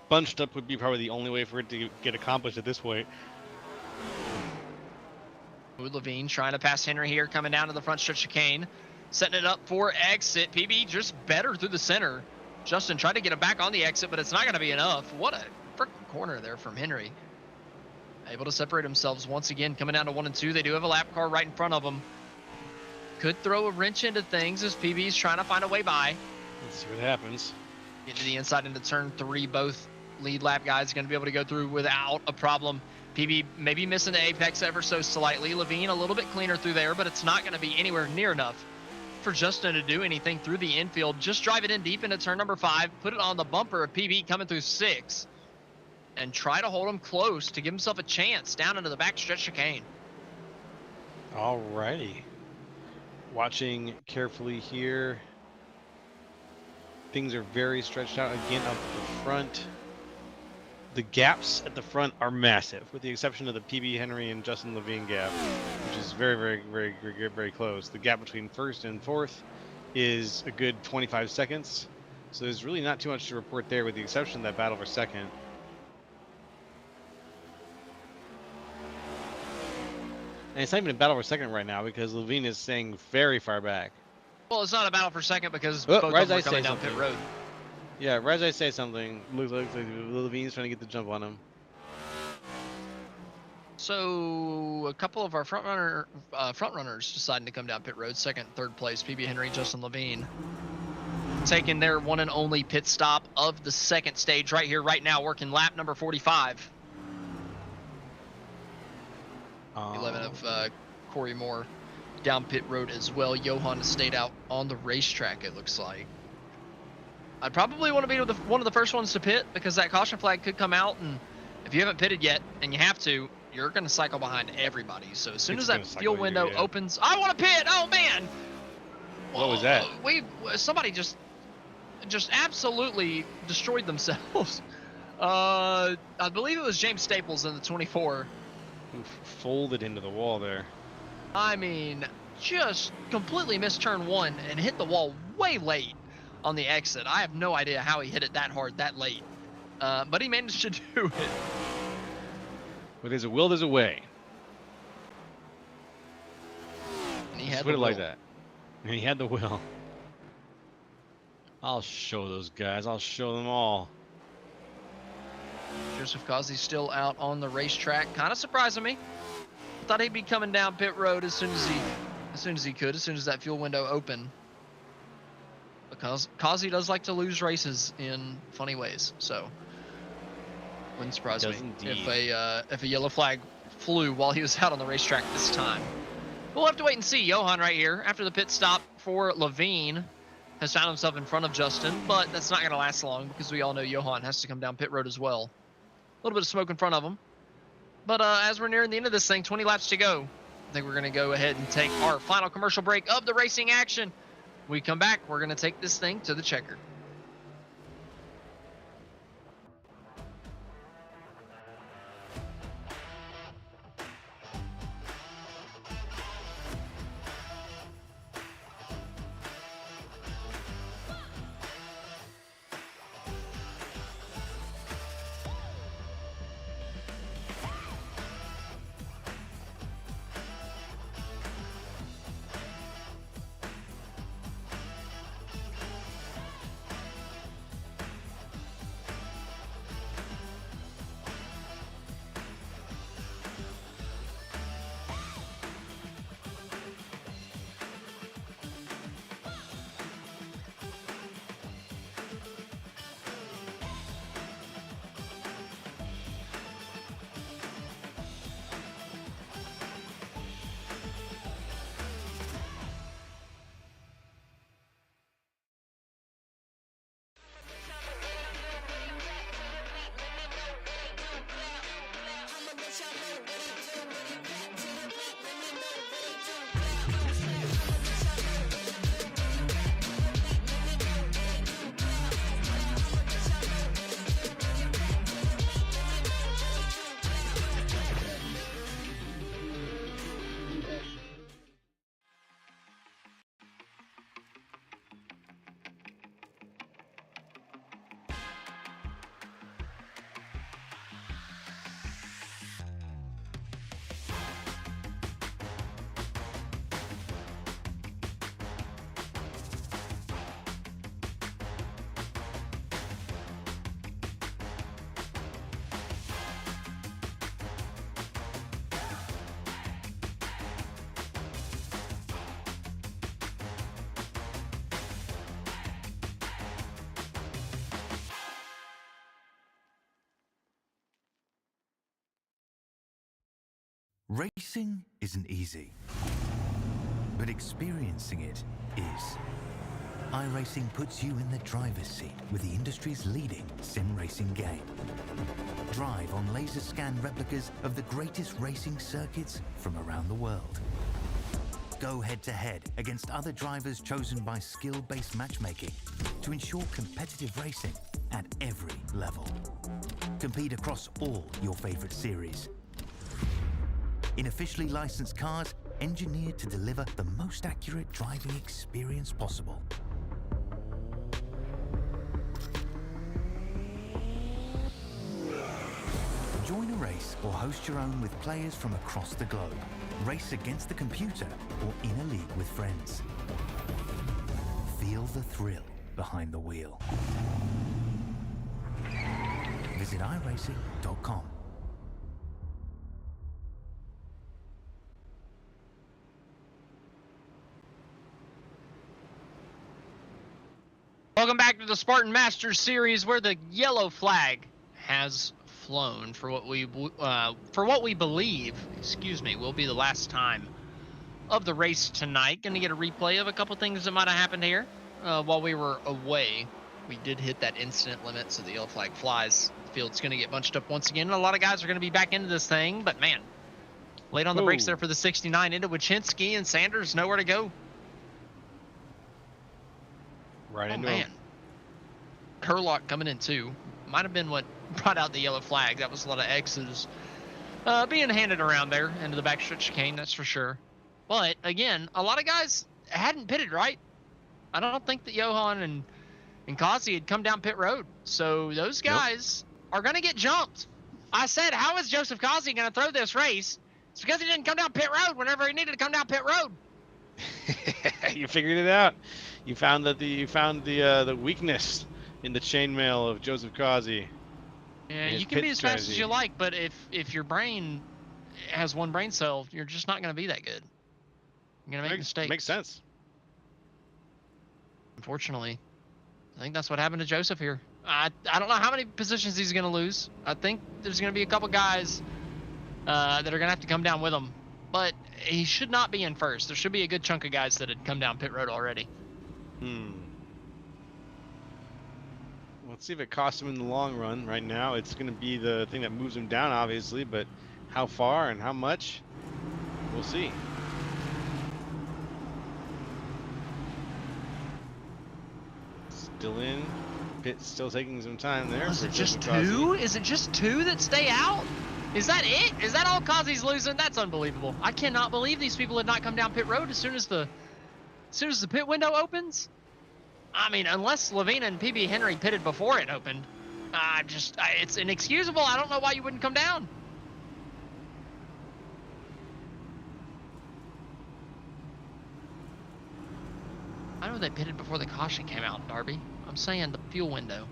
Bunched up would be probably the only way for it to get accomplished at this point. Levine trying to pass Henry here, coming down to the front stretch chicane, setting it up for exit. PB just better through the center. Justin tried to get him back on the exit, but it's not going to be enough. What a freaking corner there from Henry. Able to separate themselves once again, coming down to 1 and 2. They do have a lap car right in front of them. Could throw a wrench into things as PB's trying to find a way by. Let's see what happens. Get to the inside into turn 3. Both lead lap guys are going to be able to go through without a problem. PB maybe missing the apex ever so slightly. Levine a little bit cleaner through there, but it's not going to be anywhere near enough for Justin to do anything through the infield. Just drive it in deep into turn number 5, put it on the bumper of PB coming through 6, and try to hold him close to give himself a chance down into the back stretch chicane. Alrighty. Watching carefully here. Things are very stretched out again up the front. The gaps at the front are massive, with the exception of the PB Henry and Justin Levine gap, which is very close. The gap between first and fourth is a good 25 seconds, so there's really not too much to report there, with the exception of that battle for second. And it's not even a battle for second right now because Levine is staying very far back. Well, it's not a battle for second because both of them are coming down pit road. Yeah, right as I say something, looks like Levine's trying to get the jump on him. So a couple of our front runners deciding to come down pit road, second, third place. PB Henry, Justin Levine, taking their one and only pit stop of the second stage right here, right now, working lap number 45. 11 of Corey Moore down pit road as well. Johan has stayed out on the racetrack, it looks like. I'd probably want to be one of the first ones to pit because that caution flag could come out, and if you haven't pitted yet and you have to, you're going to cycle behind everybody. So as soon as that fuel window opens, I want to pit. Oh man! What was that? Somebody just absolutely destroyed themselves. I believe it was James Staples in the 24. Who folded into the wall there. I mean, just completely missed turn 1 and hit the wall way late on the exit. I have no idea how he hit it that hard that late, but he managed to do it. Where there's a will, there's a way. And he had put it like that. And he had the will. I'll show those guys. I'll show them all. Joseph Kazi's still out on the racetrack, kind of surprising me. Thought he'd be coming down pit road as soon as that fuel window opened. Because Kazi does like to lose races in funny ways, so wouldn't surprise me if a yellow flag flew while he was out on the racetrack this time. We'll have to wait and see. Johan right here after the pit stop for Levine has found himself in front of Justin, but that's not going to last long because we all know Johan has to come down pit road as well. A little bit of smoke in front of him. But as we're nearing the end of this thing, 20 laps to go, I think we're going to go ahead and take our final commercial break of the racing action. When we come back, we're going to take this thing to the checker. Racing isn't easy, but experiencing it is. iRacing puts you in the driver's seat with the industry's leading sim racing game. Drive on laser scan replicas of the greatest racing circuits from around the world. Go head to head against other drivers chosen by skill-based matchmaking to ensure competitive racing at every level. Compete across all your favorite series. In officially licensed cars, engineered to deliver the most accurate driving experience possible. Join a race or host your own with players from across the globe. Race against the computer or in a league with friends. Feel the thrill behind the wheel. Visit iRacing.com. Welcome back to the Spartan Masters series, where the yellow flag has flown for what we believe, will be the last time of the race tonight. Going to get a replay of a couple things that might have happened here while we were away. We did hit that incident limit, so the yellow flag flies. The field's going to get bunched up once again, and a lot of guys are going to be back into this thing. But man, late on the brakes there for the 69, into Wachinski and Sanders, nowhere to go. Right into man. Kurlock coming in too. Might have been what brought out the yellow flag. That was a lot of X's being handed around there into the backstretch chicane, that's for sure. But again, a lot of guys hadn't pitted, right? I don't think that Johan and Kazi had come down pit road. So those guys are going to get jumped. I said, how is Joseph Kazi going to throw this race? It's because he didn't come down pit road whenever he needed to come down pit road. You figured it out. You found the weakness in the chainmail of Joseph Kazi. Yeah, you can be as fast as you like, but if your brain has one brain cell, you're just not going to be that good. You're going to make mistakes. Makes sense. Unfortunately, I think that's what happened to Joseph here. I don't know how many positions he's going to lose. I think there's going to be a couple guys that are going to have to come down with him. But he should not be in first. There should be a good chunk of guys that had come down pit road already. Let's see if it costs him in the long run. Right now, it's going to be the thing that moves him down, obviously, but how far and how much, we'll see. Still in. Pit still taking some time there. Is it just two? Is it just two that stay out? Is that it? Is that all Kazi's losing? That's unbelievable. I cannot believe these people had not come down pit road as soon as the pit window opens. I mean, unless Levine and PB Henry pitted before it opened, it's inexcusable. I don't know why you wouldn't come down. I know they pitted before the caution came out, Darby. I'm saying the fuel window.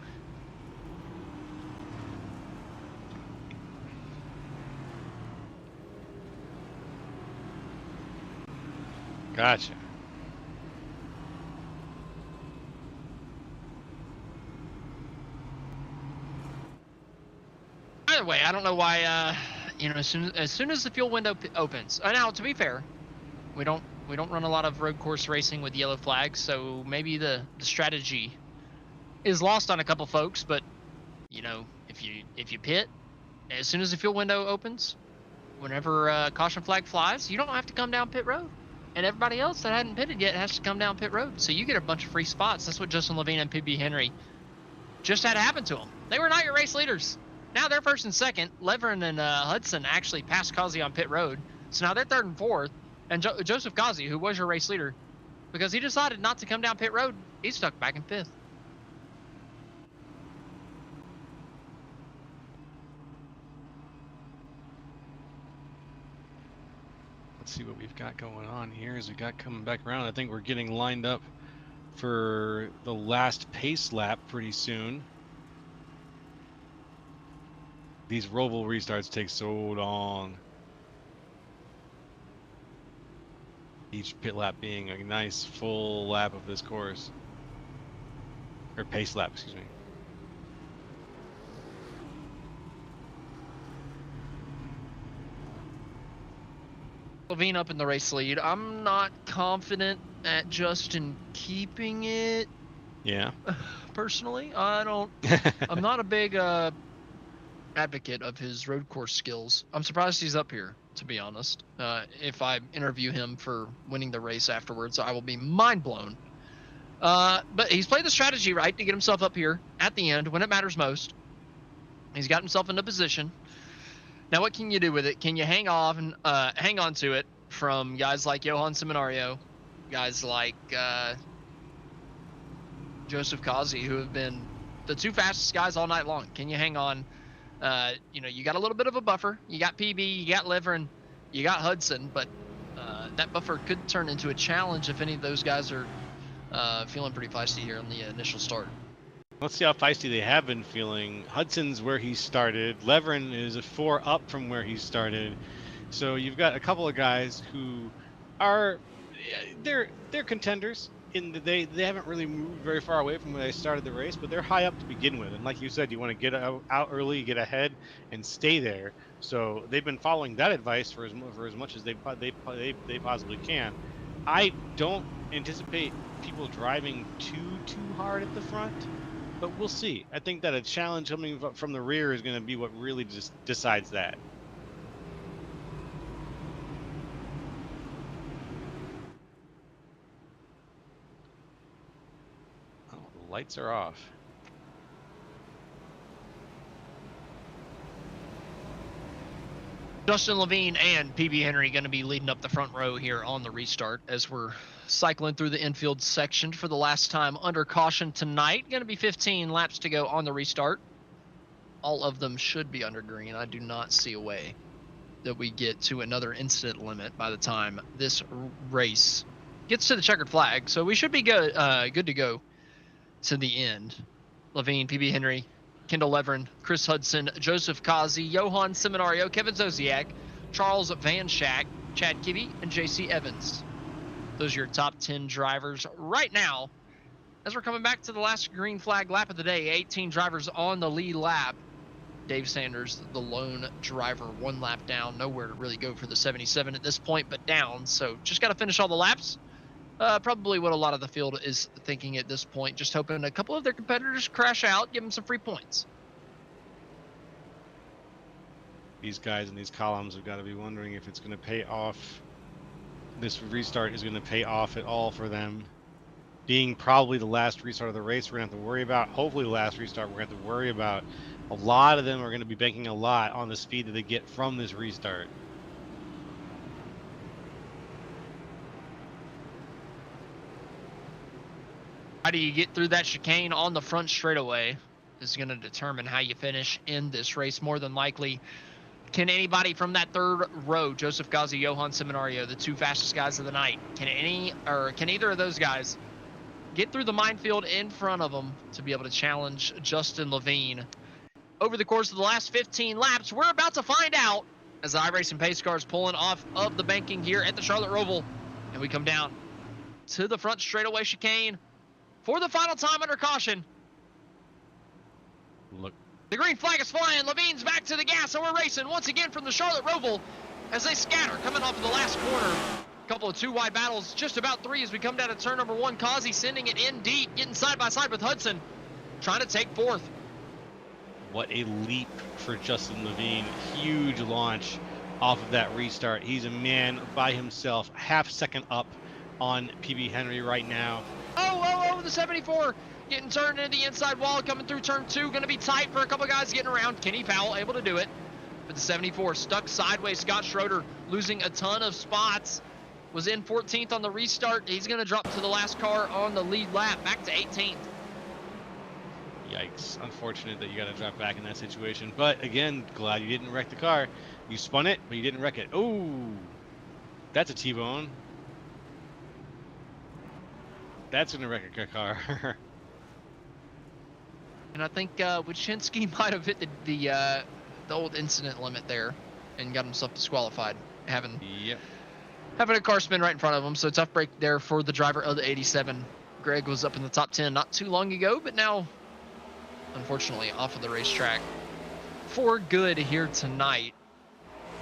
Gotcha. Either way, I don't know why. As soon as the fuel window opens. Now, to be fair, we don't run a lot of road course racing with yellow flags, so maybe the strategy is lost on a couple folks. But if you pit as soon as the fuel window opens, whenever caution flag flies, you don't have to come down pit road. And everybody else that hadn't pitted yet has to come down pit road. So you get a bunch of free spots. That's what Justin Levine and PB Henry just had happen to them. They were not your race leaders. Now they're first and second. Levern and Hudson actually passed Kazi on pit road. So now they're third and fourth. And Joseph Kazi, who was your race leader, because he decided not to come down pit road, he's stuck back in fifth. Let's see what we've got going on here as we got coming back around. I think we're getting lined up for the last pace lap pretty soon. These Roval restarts take so long. Each pit lap being a nice full lap of this course. Or pace lap, excuse me. Levine up in the race lead. I'm not confident at Justin keeping it. Yeah. Personally, I'm not a big advocate of his road course skills. I'm surprised he's up here, to be honest. If I interview him for winning the race afterwards, I will be mind blown. But he's played the strategy right to get himself up here at the end when it matters most. He's got himself in a position. Now, what can you do with it? Can you hang on to it from guys like Johan Seminario, guys like Joseph Kazi, who have been the two fastest guys all night long? Can you hang on? You got a little bit of a buffer. You got PB, you got Leverin, you got Hudson, but that buffer could turn into a challenge if any of those guys are feeling pretty feisty here in the initial start. Let's see how feisty they have been feeling. Hudson's where he started. Leverin is a 4 up from where he started. So you've got a couple of guys who are they're contenders. They haven't really moved very far away from where they started the race, but they're high up to begin with. And like you said, you want to get out early, get ahead, and stay there. So they've been following that advice for as much as they possibly can. I don't anticipate people driving too hard at the front, but we'll see. I think that a challenge coming from the rear is going to be what really just decides that. Oh, the lights are off. Justin Levine and PB Henry going to be leading up the front row here on the restart as we're cycling through the infield section for the last time under caution tonight. Going to be 15 laps to go on the restart. All of them should be under green. I do not see a way that we get to another incident limit by the time this race gets to the checkered flag. So we should be good to go to the end. Levine, PB Henry, Kendall Leverin, Chris Hudson, Joseph Kazi, Johan Seminario, Kevin Zosiak, Charles Van Schack, Chad Kibbe, and JC Evans. Those are your top 10 drivers right now. As we're coming back to the last green flag lap of the day, 18 drivers on the lead lap. Dave Sanders, the lone driver, 1 lap down. Nowhere to really go for the 77 at this point, but down. So just got to finish all the laps. Probably what a lot of the field is thinking at this point, just hoping a couple of their competitors crash out, give them some free points. These guys in these columns have got to be wondering if it's going to pay off. This restart is going to pay off at all for them. Being probably the last restart of the race we're going to have to worry about. Hopefully the last restart we're going to have to worry about. A lot of them are going to be banking a lot on the speed that they get from this restart. How do you get through that chicane on the front straightaway is going to determine how you finish in this race more than likely. Can anybody from that third row, Joseph Gazi, Johan Seminario, the 2 fastest guys of the night, can either of those guys get through the minefield in front of them to be able to challenge Justin Levine? Over the course of the last 15 laps, we're about to find out as the iRacing pace car is pulling off of the banking here at the Charlotte Roval, and we come down to the front straightaway chicane for the final time under caution. Look. The green flag is flying. Levine's back to the gas, and we're racing once again from the Charlotte Roval as they scatter coming off of the last corner. A couple of 2 wide battles, just about 3 as we come down to turn number 1. Kazi sending it in deep, getting side by side with Hudson, trying to take 4th. What a leap for Justin Levine. Huge launch off of that restart. He's a man by himself, half second up on PB Henry right now. Oh, the 74 getting turned into the inside wall, coming through turn 2. Going to be tight for a couple guys getting around. Kenny Powell able to do it. But the 74 stuck sideways. Scott Schroeder losing a ton of spots. Was in 14th on the restart. He's going to drop to the last car on the lead lap, back to 18th. Yikes. Unfortunate that you got to drop back in that situation. But again, glad you didn't wreck the car. You spun it, but you didn't wreck it. Oh, that's a T-bone. That's going to wreck a car. And I think Wyszynski might have hit the old incident limit there and got himself disqualified, having a car spin right in front of him. So tough break there for the driver of the 87. Greg was up in the top 10 not too long ago, but now, unfortunately, off of the racetrack for good here tonight.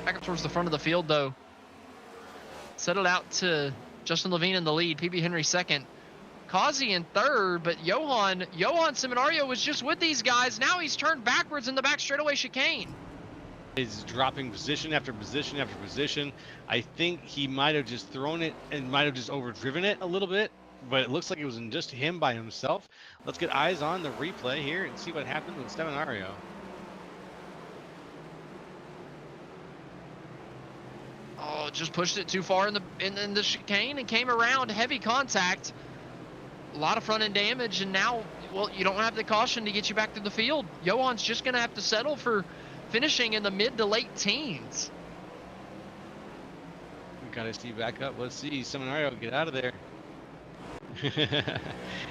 Back up towards the front of the field, though. settled out to Justin Levine in the lead, PB Henry second, Kazi in third, but Johan Seminario was just with these guys. Now he's turned backwards in the back straightaway chicane. Is dropping position after position after position. I think he might have just thrown it and might have just overdriven it a little bit, but it looks like it was in just him by himself. Let's get eyes on the replay here and see what happened with Seminario. Oh, just pushed it too far in the chicane and came around. Heavy contact. A lot of front end damage, and now, well, you don't have the caution to get you back to the field. Johan's just going to have to settle for finishing in the mid to late teens. We got to see back up. Let's see. Seminario, get out of there.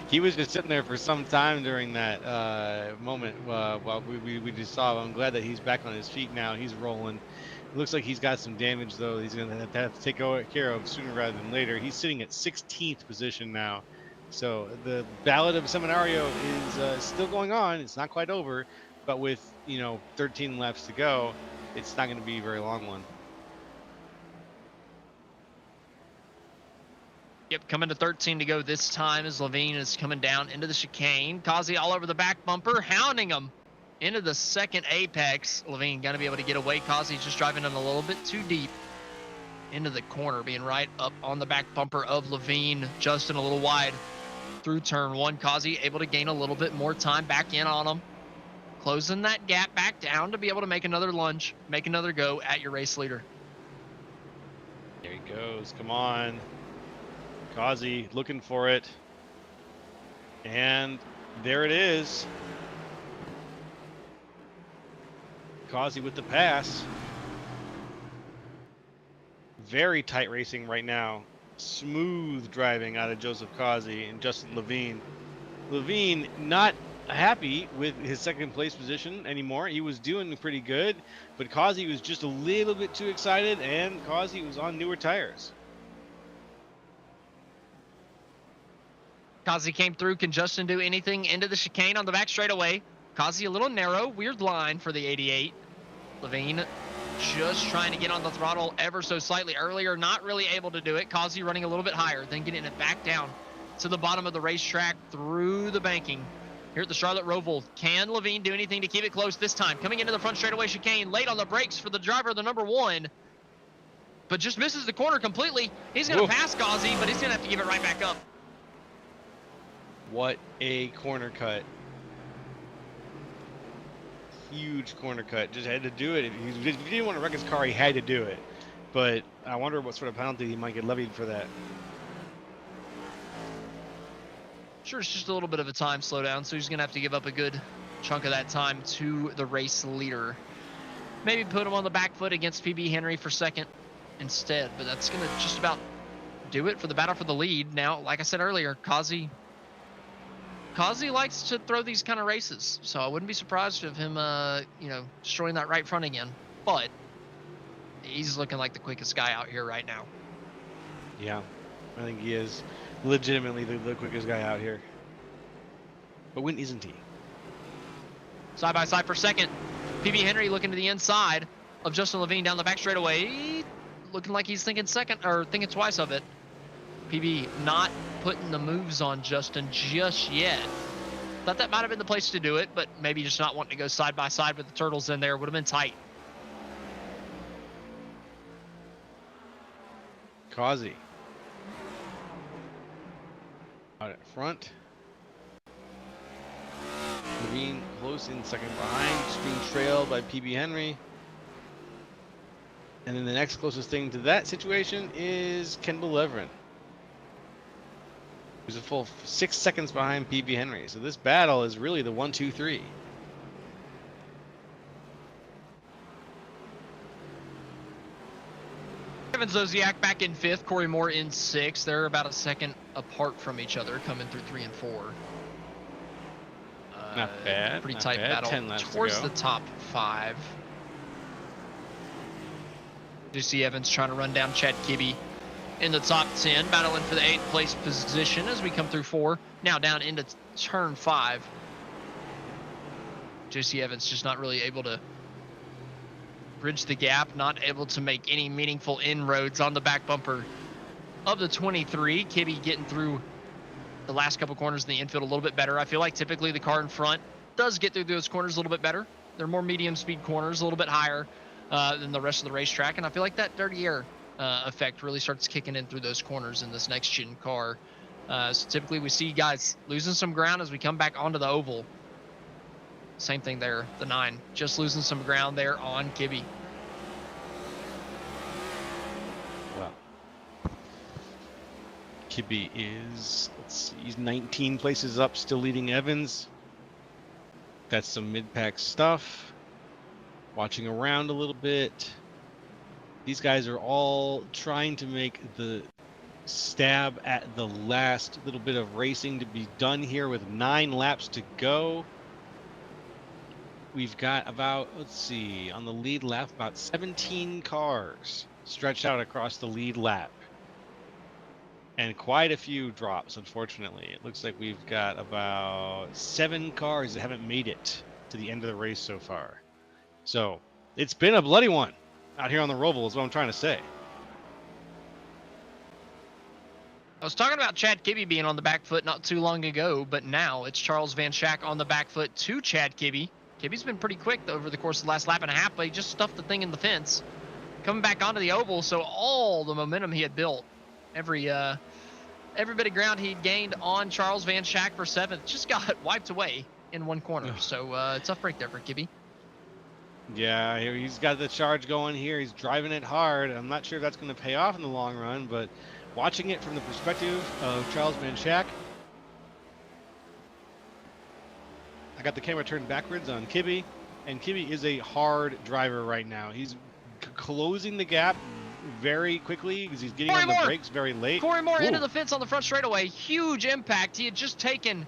He was just sitting there for some time during that moment while we just saw him. I'm glad that he's back on his feet now. He's rolling. It looks like he's got some damage, though. He's going to have to take care of sooner rather than later. He's sitting at 16th position now. So the Ballad of Seminario is still going on. It's not quite over, but with 13 laps to go, it's not going to be a very long one. Yep, coming to 13 to go this time as Levine is coming down into the chicane. Kazi all over the back bumper, hounding him into the second apex. Levine going to be able to get away. Kazi's just driving in a little bit too deep into the corner, being right up on the back bumper of Levine. Justin a little wide through turn one. Kazi able to gain a little bit more time back in on him, closing that gap back down to be able to make another lunge, make another go at your race leader. There he goes. Come on. Kazi looking for it. And there it is. Kazi with the pass. Very tight racing right now. Smooth driving out of Joseph Kazi and Justin Levine. Levine not happy with his second place position anymore. He was doing pretty good, but Kazi was just a little bit too excited, and Kazi was on newer tires. Kazi came through. Can Justin do anything into the chicane on the back straightaway? Kazi a little narrow, weird line for the 88. Levine just trying to get on the throttle ever so slightly earlier, not really able to do it. Kazi running a little bit higher, then getting it back down to the bottom of the racetrack through the banking. Here at the Charlotte Roval, can Levine do anything to keep it close this time? Coming into the front straightaway chicane, late on the brakes for the driver of the number one, but just misses the corner completely. He's going to pass Kazi, but he's going to have to give it right back up. What a corner cut. Huge corner cut. Just had to do it. If he didn't want to wreck his car, he had to do it. But I wonder what sort of penalty he might get levied for that. Sure, it's just a little bit of a time slowdown, so he's going to have to give up a good chunk of that time to the race leader. Maybe put him on the back foot against PB Henry for second instead, but that's going to just about do it for the battle for the lead. Now, like I said earlier, Kazi likes to throw these kind of races, so I wouldn't be surprised if him, destroying that right front again. But he's looking like the quickest guy out here right now. Yeah, I think he is legitimately the quickest guy out here. But when isn't he? Side by side for second. PB Henry looking to the inside of Justin Levine down the back straightaway, looking like he's thinking twice of it. PB not putting the moves on Justin just yet. Thought that might have been the place to do it, but maybe just not wanting to go side by side with the turtles in there. Would have been tight. Kazi out at front. Levine close in second behind, just being trailed by PB Henry. And then the next closest thing to that situation is Kendall Leveren, who's a full 6 seconds behind PB Henry. So this battle is really the 1-2-3. Kevin Zosiak back in fifth, Corey Moore in sixth. They're about a second apart from each other, coming through 3 and 4. Not bad. Pretty not tight bad. battle 10 laps towards to go. the top 5. JC Evans trying to run down Chad Kibbe in the top 10, battling for the 8th place position as we come through 4. Now down into turn 5. JC Evans just not really able to bridge the gap, not able to make any meaningful inroads on the back bumper of the 23. Kibbe getting through the last couple corners in the infield a little bit better. I feel like typically the car in front does get through those corners a little bit better. They're more medium speed corners, a little bit higher than the rest of the racetrack. And I feel like that dirty air effect really starts kicking in through those corners in this next gen car. So typically we see guys losing some ground as we come back onto the oval. Same thing there, the 9, just losing some ground there on Kibbe. Well, Kibbe is, let's see, he's 19 places up, still leading Evans. That's some mid-pack stuff. Watching around a little bit. These guys are all trying to make the stab at the last little bit of racing to be done here with 9 laps to go. We've got about, let's see, on the lead lap, about 17 cars stretched out across the lead lap. And quite a few drops, unfortunately. It looks like we've got about 7 cars that haven't made it to the end of the race so far. So it's been a bloody one out here on the Roval is what I'm trying to say. I was talking about Chad Kibbe being on the back foot not too long ago, but now it's Charles Van Schack on the back foot to Chad Kibbe. Kibbe's been pretty quick over the course of the last lap and a half, but he just stuffed the thing in the fence. Coming back onto the oval, so all the momentum he had built, every bit of ground he'd gained on Charles Van Schack for 7th just got wiped away in one corner. So tough break there for Kibbe. Yeah, he's got the charge going here. He's driving it hard. I'm not sure if that's going to pay off in the long run, but watching it from the perspective of Charles Van Schack, I got the camera turned backwards on Kibbe, and Kibbe is a hard driver right now. He's closing the gap very quickly because he's getting on the brakes very late. Corey Moore into the fence on the front straightaway. Huge impact. He had just taken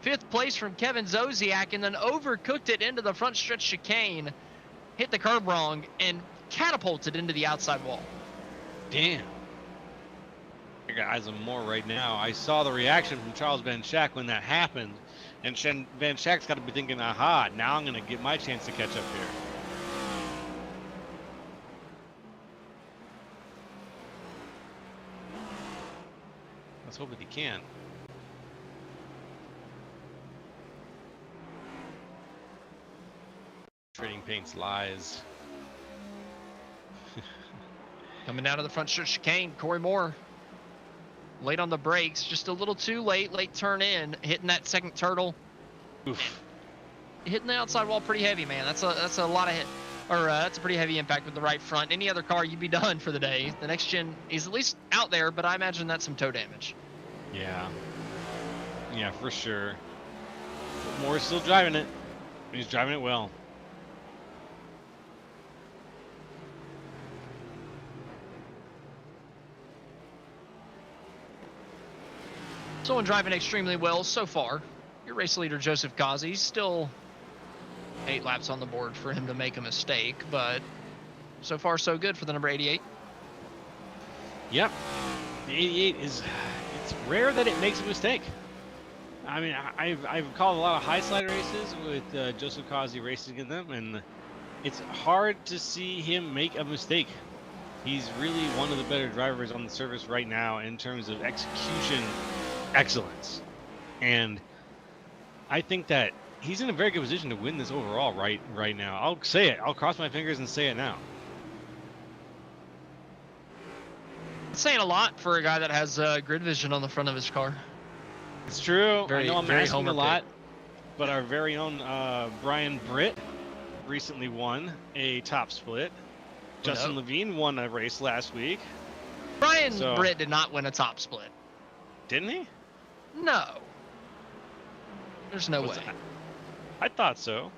5th place from Kevin Zosiak and then overcooked it into the front stretch chicane, hit the curb wrong, and catapulted into the outside wall. Damn. I got eyes on Moore right now. I saw the reaction from Charles Van Schack when that happened. And Van Schack's got to be thinking, aha, now I'm going to get my chance to catch up here. Let's hope that he can. Trading paints lies. Coming down to the front stretch chicane, Corey Moore late on the brakes, just a little too late turn in, hitting that second turtle. Oof. Hitting the outside wall pretty heavy, man. That's a lot of hit, or that's a pretty heavy impact with the right front. Any other car, you'd be done for the day. The next gen is at least out there, but I imagine that's some toe damage. Yeah, for sure. But Moore's still driving it. He's driving it well. Someone driving extremely well so far. Your race leader, Joseph Kazi, still 8 laps on the board for him to make a mistake, but so far so good for the number 88. Yep. The 88 is, it's rare that it makes a mistake. I mean, I've called a lot of high slide races with Joseph Kazi racing in them, and it's hard to see him make a mistake. He's really one of the better drivers on the surface right now in terms of execution excellence. And I think that he's in a very good position to win this overall right now. I'll say it. I'll cross my fingers and say it now. It's saying a lot for a guy that has grid vision on the front of his car. It's true. Very, I know I'm very asking homer a lot, pick. but our very own Brian Britt recently won a top split. Justin Levine won a race last week. Brian Britt did not win a top split. Didn't he? No. There's no way. I thought so.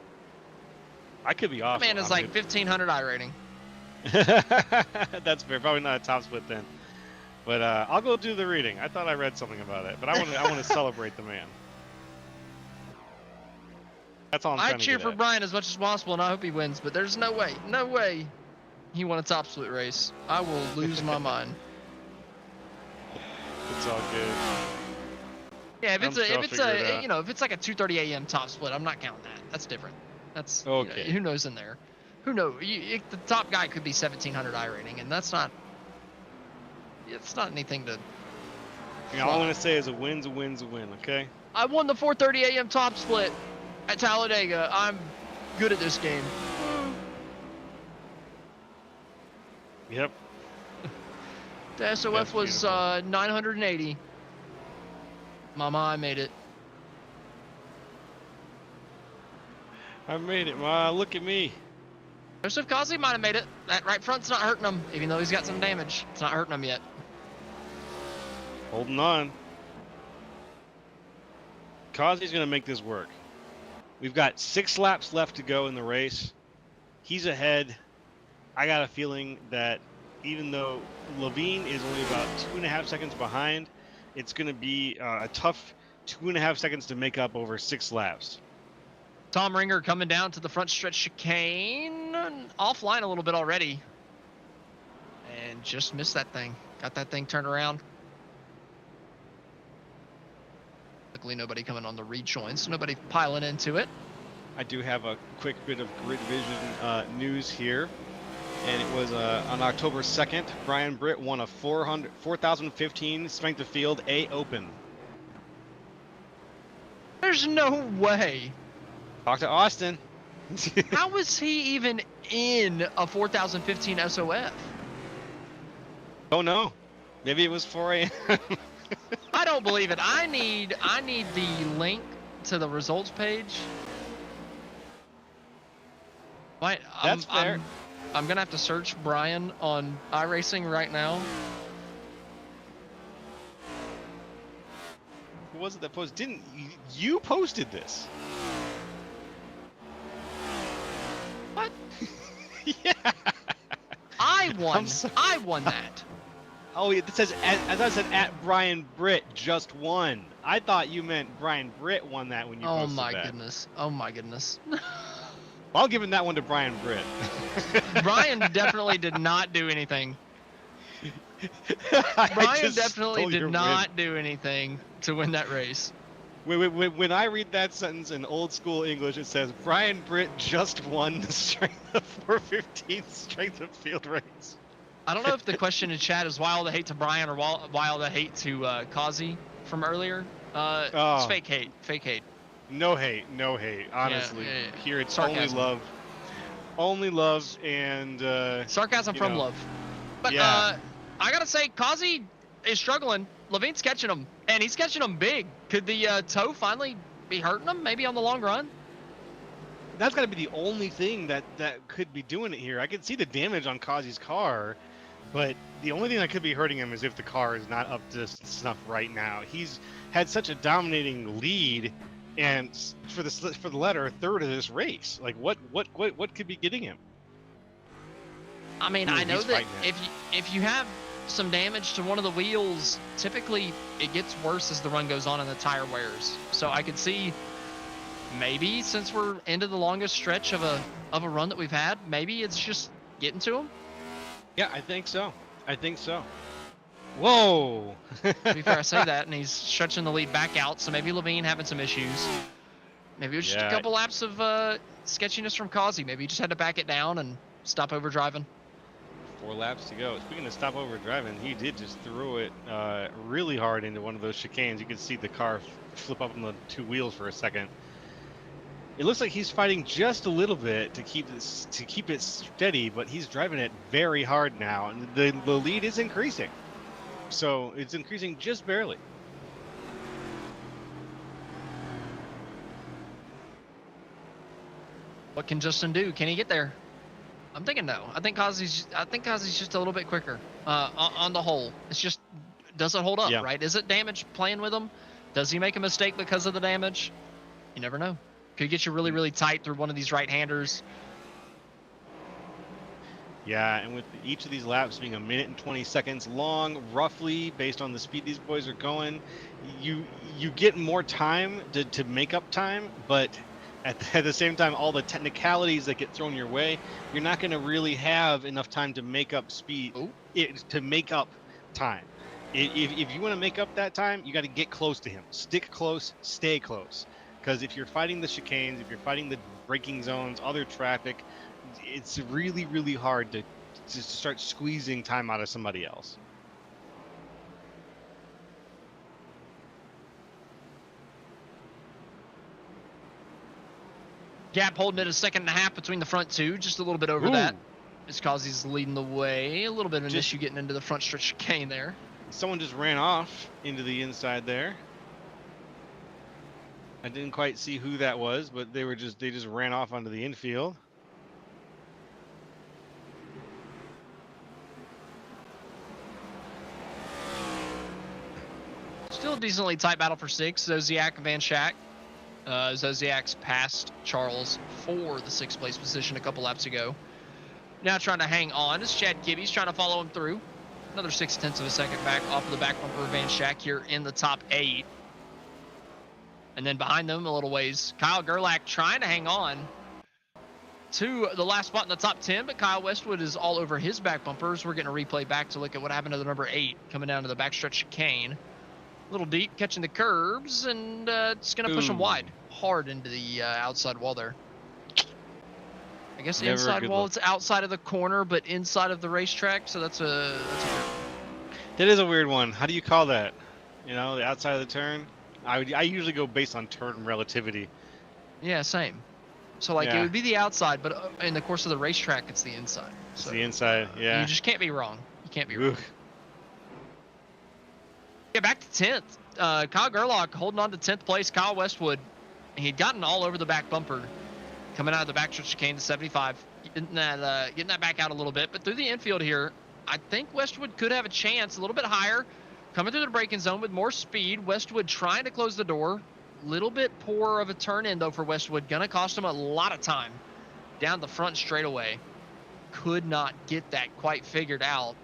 I could be off. That man is like 1,500 I rating. That's fair. Probably not a top split then. But I'll go do the reading. I thought I read something about it, but I want to celebrate the man. That's all I'm trying to get I cheer for at. Brian as much as possible, and I hope he wins. But there's no way he won a top split race. I will lose my mind. It's all good. Yeah, if it's like a 2:30 a.m. top split, I'm not counting that. That's different. That's okay. Who knows in there. who knows? The top guy could be 1700 I rating, and that's not. It's not anything to. All I'm gonna say is a win's a win's a win. Okay. I won the 4:30 a.m. top split at Talladega. I'm good at this game. Yep. The SOF That's was beautiful. 980. Mama, I made it. I made it, Ma. Look at me. Joseph Kazi might have made it. That right front's not hurting him, even though he's got some damage. It's not hurting him yet. Holding on. Kazi's gonna make this work. We've got 6 laps left to go in the race. He's ahead. I got a feeling that even though Levine is only about 2.5 seconds behind, it's going to be a tough 2.5 seconds to make up over 6 laps. Tom Ringer coming down to the front stretch chicane. Offline a little bit already. And just missed that thing. Got that thing turned around. Luckily nobody coming on the rejoin, so nobody piling into it. I do have a quick bit of Grid Vision news here. And it was on October 2nd, Brian Britt won a 4,015 Strength of Field A Open. There's no way. Talk to Austin. How was he even in a 4015 SOF? Oh no, maybe it was 4 a.m. I don't believe it. I need the link to the results page. That's fair. I'm gonna have to search Brian on iRacing right now. Who was it that posted? Didn't you posted this? What? Yeah. I won. I'm sorry. I won that. Oh, it says I thought it said at Brian Britt just won. I thought you meant Brian Britt won that when you Oh posted my that. goodness. Oh my goodness. I'll give him that one to Brian Britt. Brian definitely did not do anything. I Brian just definitely stole your did win. not do anything to win that race. When I read that sentence in old school English, it says Brian Britt just won the strength of 415 strength of field race. I don't know if the question in chat is why all the hate to Brian or why all the hate to Kazi from earlier. It's fake hate. Fake hate. No hate, no hate. Honestly, yeah. here it's Sarcasm. only love, and Sarcasm you from know. love. But Yeah. I gotta say, Kazi is struggling. Levine's catching him, and he's catching him big. Could the toe finally be hurting him? Maybe on the long run. That's got to be the only thing that could be doing it here. I could see the damage on Kazi's car, but the only thing that could be hurting him is if the car is not up to snuff right now. He's had such a dominating lead, and for the latter third of this race, like what could be getting him? I mean, Ooh, I know he's that fighting it. if you have some damage to one of the wheels, typically it gets worse as the run goes on and the tire wears. So I could see maybe since we're into the longest stretch of a run that we've had, maybe it's just getting to him. Yeah, I think so. Whoa! To be fair, I say that, and he's stretching the lead back out, so maybe Levine having some issues. Maybe it was just Yeah. a couple laps of sketchiness from Kazi. Maybe he just had to back it down and stop overdriving. 4 laps to go. Speaking of stop over driving, he did just throw it really hard into one of those chicanes. You could see the car flip up on the 2 wheels for a second. It looks like he's fighting just a little bit to keep it steady, but he's driving it very hard now, and the lead is increasing. So it's increasing just barely. What can Justin do? Can he get there? I'm thinking no. I think Kazi's just a little bit quicker. On the whole, it's just does it hold up, Yeah. right? Is it damage playing with him? Does he make a mistake because of the damage? You never know. Could get you really, really tight through one of these right-handers. Yeah, and with each of these laps being 1 minute and 20 seconds long, roughly, based on the speed these boys are going, you get more time to make up time, but at the same time, all the technicalities that get thrown your way, you're not going to really have enough time to make up speed, to make up time. If you want to make up that time, you got to get close to him. Stick close, stay close. Because if you're fighting the chicanes, if you're fighting the braking zones, other traffic, it's really, really hard to start squeezing time out of somebody else. Gap holding it a second and a half between the front two, just a little bit over that. It's Kazi's leading the way. A little bit of an issue getting into the front stretch chicane there. Someone just ran off into the inside there. I didn't quite see who that was, but they just ran off onto the infield. Still a decently tight battle for 6. Zodiac and Van Schack. Zodiac's passed Charles for the 6th place position a couple laps ago. Now trying to hang on is Chad Kibbe's trying to follow him through. Another 0.6 of a second back off of the back bumper of Van Schack here in the top 8. And then behind them a little ways, Kyle Gerlach trying to hang on to the last spot in the top 10, but Kyle Westwood is all over his back bumpers. We're getting a replay back to look at what happened to the number 8 coming down to the backstretch chicane. A little deep, catching the curbs, and it's going to push him wide, hard into the outside wall there. I guess the inside wall, it's outside of the corner, but inside of the racetrack, so that's a That is a weird one. How do you call that? You know, the outside of the turn? I usually go based on turn relativity. Yeah, same. So, like, Yeah. it would be the outside, but in the course of the racetrack, it's the inside. It's So the inside, yeah. you just can't be wrong. You can't be wrong. Oof. Yeah, back to 10th. Kyle Gerlach holding on to 10th place. Kyle Westwood, he'd gotten all over the back bumper coming out of the backstretch chicane to 75. Getting that back out a little bit, but through the infield here, I think Westwood could have a chance a little bit higher. Coming through the braking zone with more speed. Westwood trying to close the door. Little bit poor of a turn in, though, for Westwood. Gonna cost him a lot of time down the front straightaway. Could not get that quite figured out.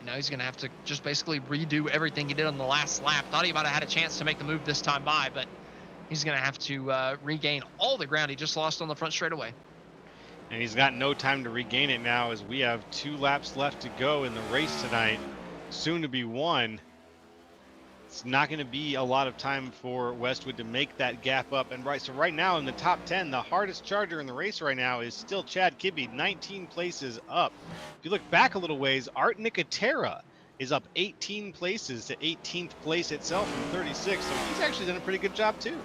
Now he's going to have to just basically redo everything he did on the last lap. Thought he might have had a chance to make the move this time by, but he's going to have to regain all the ground he just lost on the front straightaway. And he's got no time to regain it now, as we have 2 laps left to go in the race tonight. Soon to be 1. It's not going to be a lot of time for Westwood to make that gap up. And so right now in the top 10, the hardest charger in the race right now is still Chad Kibbe, 19 places up. If you look back a little ways, Art Nicotera is up 18 places to 18th place itself from 36. So he's actually done a pretty good job too.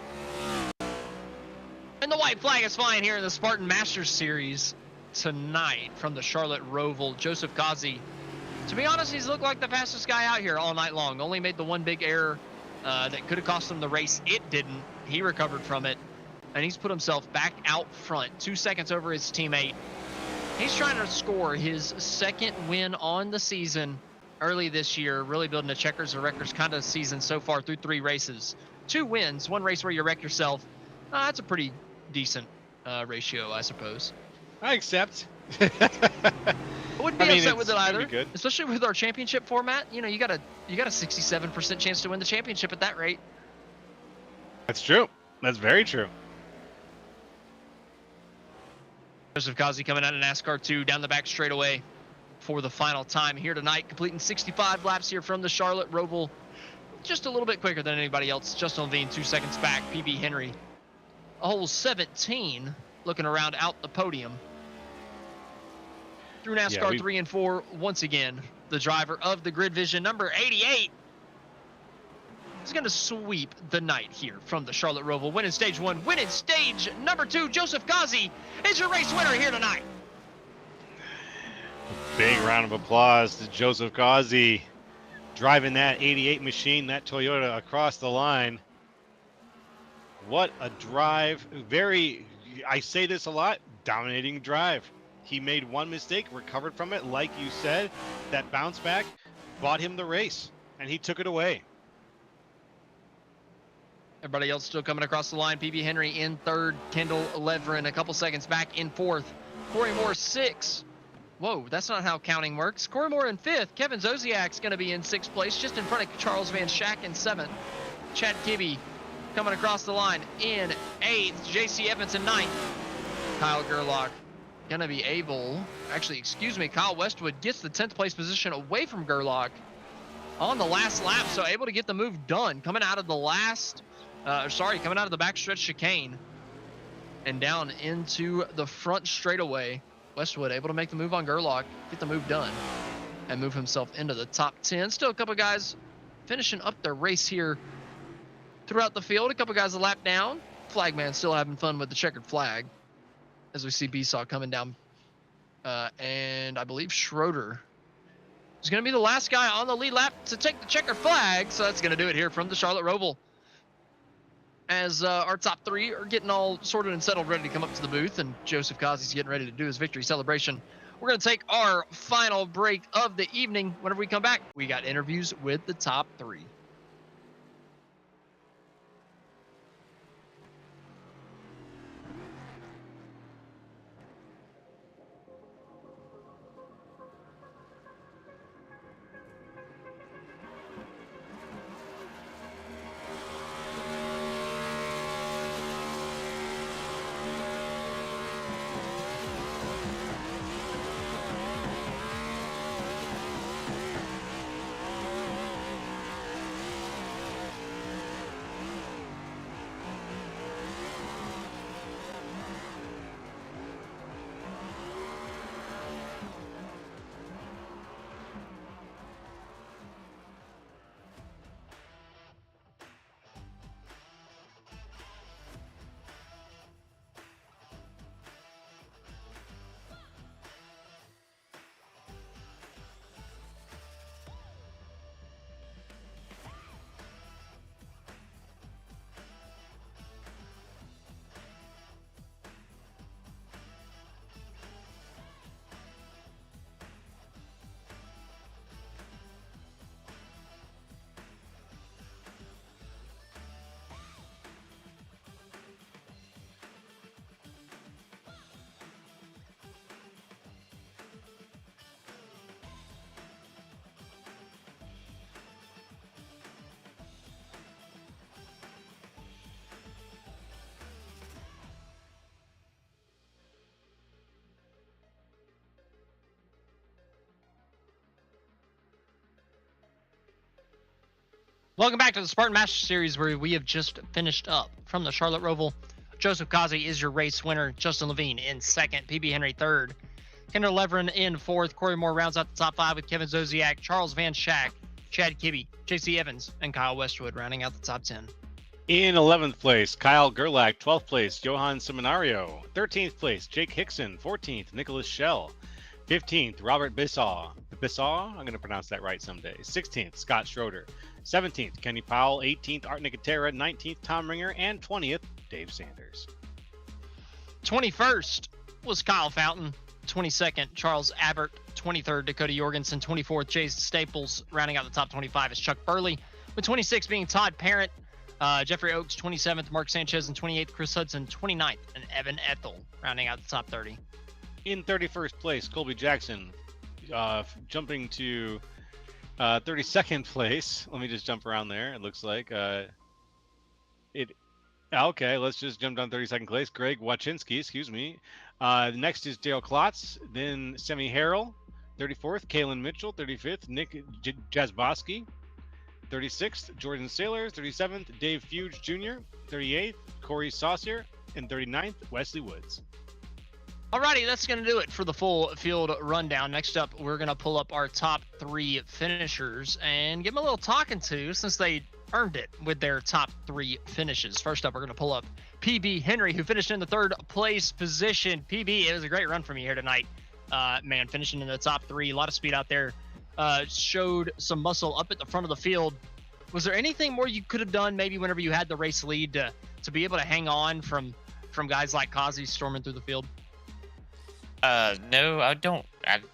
And the white flag is flying here in the Spartan Masters Series tonight from the Charlotte Roval. Joseph Kazi, to be honest, he's looked like the fastest guy out here all night long. Only made the one big error that could have cost him the race. It didn't. He recovered from it, and he's put himself back out front, 2 seconds over his teammate. He's trying to score his 2nd win on the season early this year, really building a checkers or wreckers kind of season so far through 3 races. 2 wins, 1 race where you wreck yourself. That's a pretty decent ratio, I suppose. I accept. I wouldn't be upset with it either, good. especially with our championship format. You know, you got a 67% chance to win the championship at that rate. That's true. That's very true. Joseph Kazi coming out of NASCAR 2 down the back straightaway for the final time here tonight, completing 65 laps here from the Charlotte Roval. Just a little bit quicker than anybody else. Justin Levine 2 seconds back. PB Henry a whole 17 looking around out the podium. Through NASCAR 3 and 4, once again, the driver of the Grid Vision, number 88, is going to sweep the night here from the Charlotte Roval. Winning stage 1, winning stage number 2. Joseph Kazi is your race winner here tonight. Big round of applause to Joseph Kazi, driving that 88 machine, that Toyota, across the line. What a drive. I say this a lot, dominating drive. He made one mistake, recovered from it, like you said. That bounce back bought him the race, and he took it away. Everybody else still coming across the line. PB Henry in 3rd, Kendall Leveren a couple seconds back in 4th. Corey Moore 6th. Whoa, that's not how counting works. Corey Moore in 5th. Kevin Zosiak's going to be in 6th place, just in front of Charles Van Schack in 7th. Chad Kibbe coming across the line in 8th. JC Evans in 9th. Kyle Gerlach gonna be able, Kyle Westwood gets the 10th place position away from Gerlach on the last lap, so able to get the move done coming out of the backstretch chicane. and down into the front straightaway. Westwood able to make the move on Gerlach, get the move done, and move himself into the top 10. Still a couple guys finishing up their race here throughout the field. A couple guys a lap down. Flagman still having fun with the checkered flag as we see B-Saw coming down. And I believe Schroeder is going to be the last guy on the lead lap to take the checkered flag. So that's going to do it here from the Charlotte Roval. As our top three are getting all sorted and settled, ready to come up to the booth, and Joseph Kazi's getting ready to do his victory celebration. We're going to take our final break of the evening. Whenever we come back, we got interviews with the top three. Welcome back to the Spartan Master Series, where we have just finished up. From the Charlotte Roval, Joseph Kazi is your race winner. Justin Levine in second. PB Henry third. Kendra Leverin in fourth. Corey Moore rounds out the top five with Kevin Zosiak, Charles Van Schack, Chad Kibbe, JC Evans, and Kyle Westwood rounding out the top 10. In 11th place, Kyle Gerlach. 12th place, Johan Seminario. 13th place, Jake Hickson. 14th, Nicholas Schell. 15th, Robert Bissaw. I'm going to pronounce that right someday. 16th, Scott Schroeder. 17th, Kenny Powell. 18th, Art Nicotera. 19th, Tom Ringer. And 20th, Dave Sanders. 21st was Kyle Fountain. 22nd, Charles Abbott. 23rd, Dakota Jorgensen. 24th, Jason Staples. Rounding out the top 25 is Chuck Burley, with 26 being Todd Parent. Jeffrey Oakes, 27th, Mark Sanchez, and 28th, Chris Hudson, 29th, and Evan Ethel, rounding out the top 30. In 31st place, Colby Jackson, jumping to 32nd place. Let me just jump around there. It looks like okay, let's just jump down 32nd place. Greg Wachinski, excuse me. Next is Dale Klotz, then Semi Harrell, 34th, Kalen Mitchell, 35th, Nick Jazbowski, 36th, Jordan Saylor, 37th, Dave Fuge Jr., 38th, Corey Saucier, and 39th, Wesley Woods. Alrighty, that's going to do it for the full field rundown. Next up, we're going to pull up our top three finishers and give them a little talking to, since they earned it with their top three finishes. First up, we're going to pull up PB Henry, who finished in the third place position. PB, it was a great run from you here tonight. Man, finishing in the top three, a lot of speed out there. Showed some muscle up at the front of the field. Was there anything more you could have done, maybe whenever you had the race lead, to be able to hang on from guys like Kazi storming through the field? No, I don't.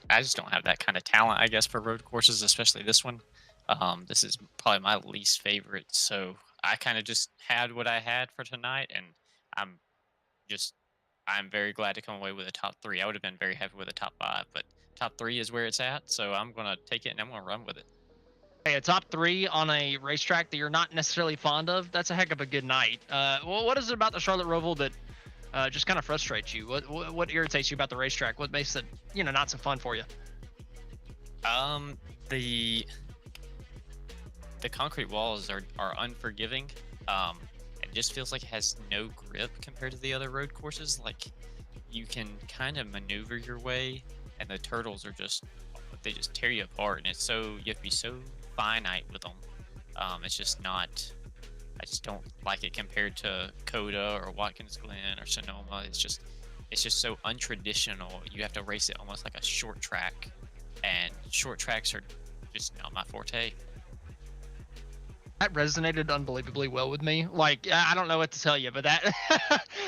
I just don't have that kind of talent, I guess, for road courses, especially this one. This is probably my least favorite, so I kind of just had what I had for tonight, and I'm very glad to come away with a top three. I would have been very happy with a top five, but top three is where it's at, so I'm going to take it and I'm going to run with it. Hey, a top three on a racetrack that you're not necessarily fond of, that's a heck of a good night. Well, what is it about the Charlotte Roval that just kind of frustrates you? What irritates you about the racetrack? What makes it, not so fun for you? The concrete walls are unforgiving, and and just feels like it has no grip compared to the other road courses. Like you can kind of maneuver your way, and the turtles are just they just tear you apart, and it's so you have to be so finite with them. It's just not. I just don't like it compared to Coda or Watkins Glen or Sonoma. It's just so untraditional. You have to race it almost like a short track, and short tracks are just not my forte. That resonated unbelievably well with me. Like, I don't know what to tell you, but that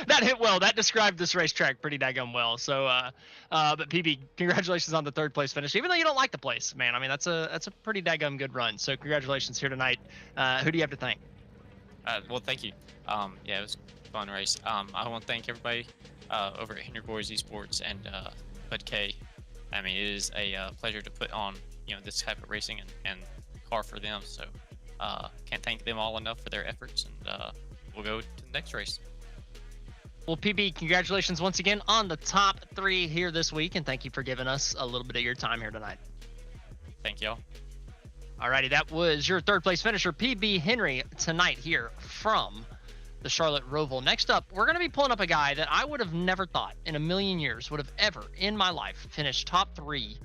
that hit well. That described this racetrack pretty daggone well. So, but PB, congratulations on the third place finish. Even though you don't like the place, man. I mean, that's a pretty daggone good run. So, congratulations here tonight. Who do you have to thank? Well, thank you. Yeah, it was a fun race. I want to thank everybody over at Henry Boys Esports and Bud K. I mean, it is a pleasure to put on this type of racing and car for them. So. Can't thank them all enough for their efforts, and we'll go to the next race. Well, PB, congratulations once again on the top 3 here this week, and thank you for giving us a little bit of your time here tonight. Thank y'all. Alrighty, that was your third place finisher, PB Henry, tonight here from the Charlotte Roval. Next up, we're going to be pulling up a guy that I would have never thought in a million years would have ever in my life finished top 3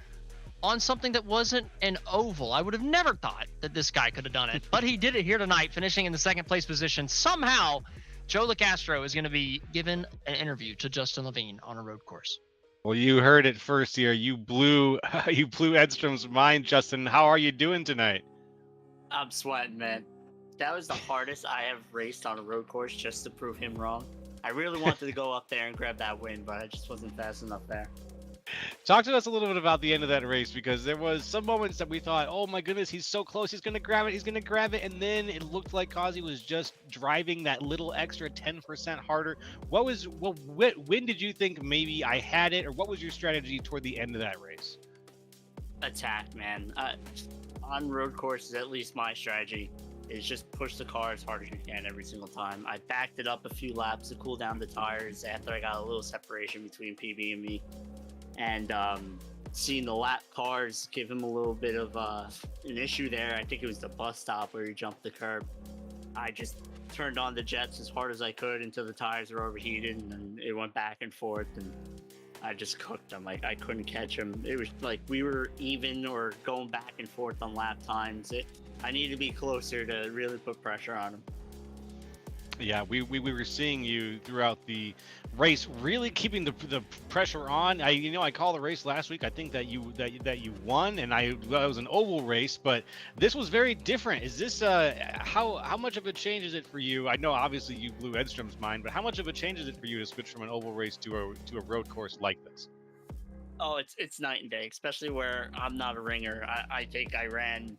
on something that wasn't an oval. I would have never thought that this guy could have done it, but he did it here tonight, finishing in the second place position. Somehow, Joe LaCastro is going to be given an interview to Justin Levine on a road course. Well, you heard it first here. You blew Edstrom's mind, Justin. How are you doing tonight? I'm sweating, man. That was the hardest I have raced on a road course just to prove him wrong. I really wanted to go up there and grab that win, but I just wasn't fast enough there. Talk to us a little bit about the end of that race, because there was some moments that we thought, oh my goodness, he's so close, he's going to grab it, and then it looked like Kazi was just driving that little extra 10% harder. When did you think maybe I had it, or what was your strategy toward the end of that race? Attack, man. On road courses, at least my strategy is just push the car as hard as you can every single time. I backed it up a few laps to cool down the tires after I got a little separation between PB and me. And seeing the lap cars give him a little bit of an issue there. I think it was the bus stop where he jumped the curb. I just turned on the jets as hard as I could until the tires were overheated, and then it went back and forth, and I just cooked him. Like, I couldn't catch him. It was like we were even or going back and forth on lap times. I needed to be closer to really put pressure on him. Yeah, we were seeing you throughout the race, really keeping the pressure on. I called the race last week. I think that you won, and that was an oval race, but this was very different. Is this how much of a change is it for you? I know obviously you blew Edstrom's mind, but how much of a change is it for you to switch from an oval race to a road course like this? Oh, it's night and day, especially where I'm not a ringer. I think I ran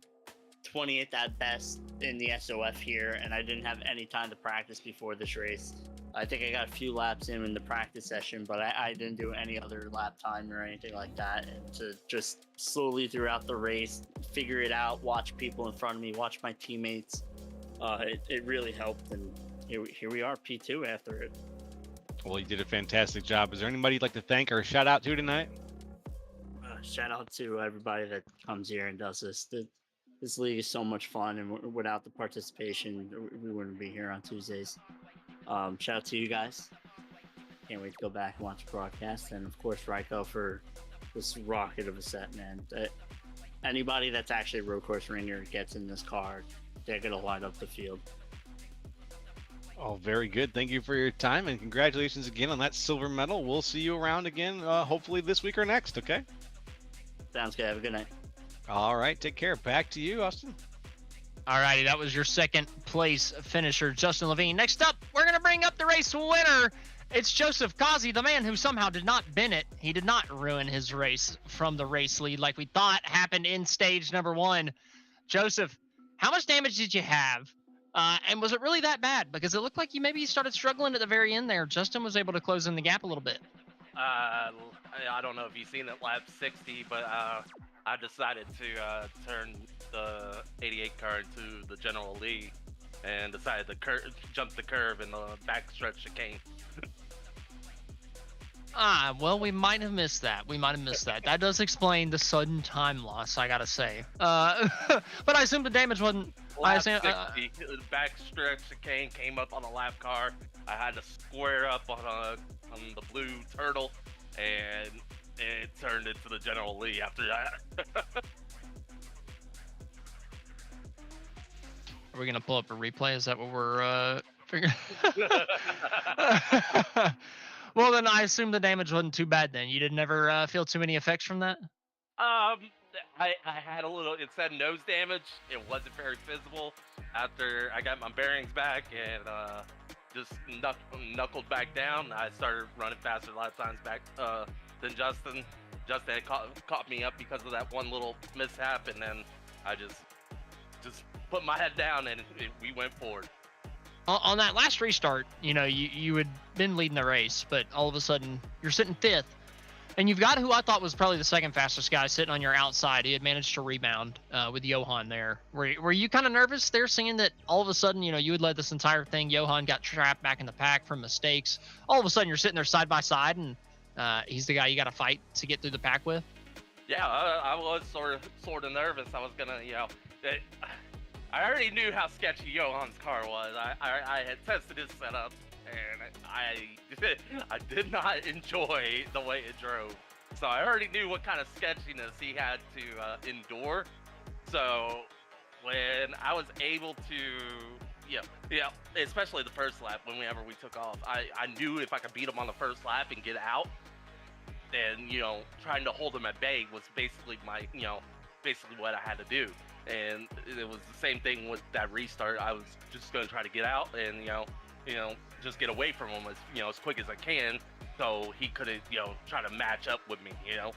20th at best in the SOF here, and I didn't have any time to practice before this race. I think I got a few laps in the practice session, but I didn't do any other lap time or anything like that. And to just slowly throughout the race figure it out, watch people in front of me, watch my teammates, it really helped. And here we are, P2 after it. Well, you did a fantastic job. Is there anybody you'd like to thank or shout out to tonight? Shout out to everybody that comes here and does this. This league is so much fun, and without the participation, we wouldn't be here on Tuesdays. Shout out to you guys. Can't wait to go back and watch the broadcast. And, of course, Ryko for this rocket of a set, man. Anybody that's actually a road course ringer gets in this car, they're going to light up the field. Oh, very good. Thank you for your time, and congratulations again on that silver medal. We'll see you around again, hopefully this week or next, okay? Sounds good. Have a good night. All right, take care. Back to you, Austin. All righty, that was your second place finisher, Justin Levine. Next up, we're going to bring up the race winner. It's Joseph Kazi, the man who somehow did not bin it. He did not ruin his race from the race lead like we thought happened in stage number 1. Joseph, how much damage did you have? And was it really that bad? Because it looked like you started struggling at the very end there. Justin was able to close in the gap a little bit. I don't know if you've seen it lap 60, but I decided to turn the 88 car into the general lead and decided to jump the curve in the backstretch chicane. Well, we might have missed that. That does explain the sudden time loss, I gotta say. But I assume the damage wasn't. Lap 60, the backstretch chicane came up on a lap car. I had to square up on the blue turtle, and it turned into the General Lee after that. Are we gonna pull up a replay? Is that what we're figuring? Well, then I assume the damage wasn't too bad. Then you didn't ever feel too many effects from that. I had a little. It said nose damage. It wasn't very visible. After I got my bearings back and just knuckled back down, I started running faster a lot of times back than Justin. Justin had caught me up because of that one little mishap, and then I just put my head down and we went forward. On that last restart, you had been leading the race, but all of a sudden you're sitting fifth, and you've got who I thought was probably the second fastest guy sitting on your outside. He had managed to rebound with Johan there. Were you kind of nervous there, seeing that all of a sudden, you had led this entire thing? Johan got trapped back in the pack from mistakes. All of a sudden you're sitting there side by side, and he's the guy you got to fight to get through the pack with. Yeah, I was sort of nervous. I was gonna, I already knew how sketchy Johan's car was. I had tested his setup, and I did not enjoy the way it drove. So I already knew what kind of sketchiness he had to endure. So when I was able to, especially the first lap, whenever we took off, I knew if I could beat him on the first lap and get out, then trying to hold him at bay was basically basically what I had to do. And it was the same thing with that restart. I was just going to try to get out and, just get away from him as quick as I can, so he couldn't, try to match up with me,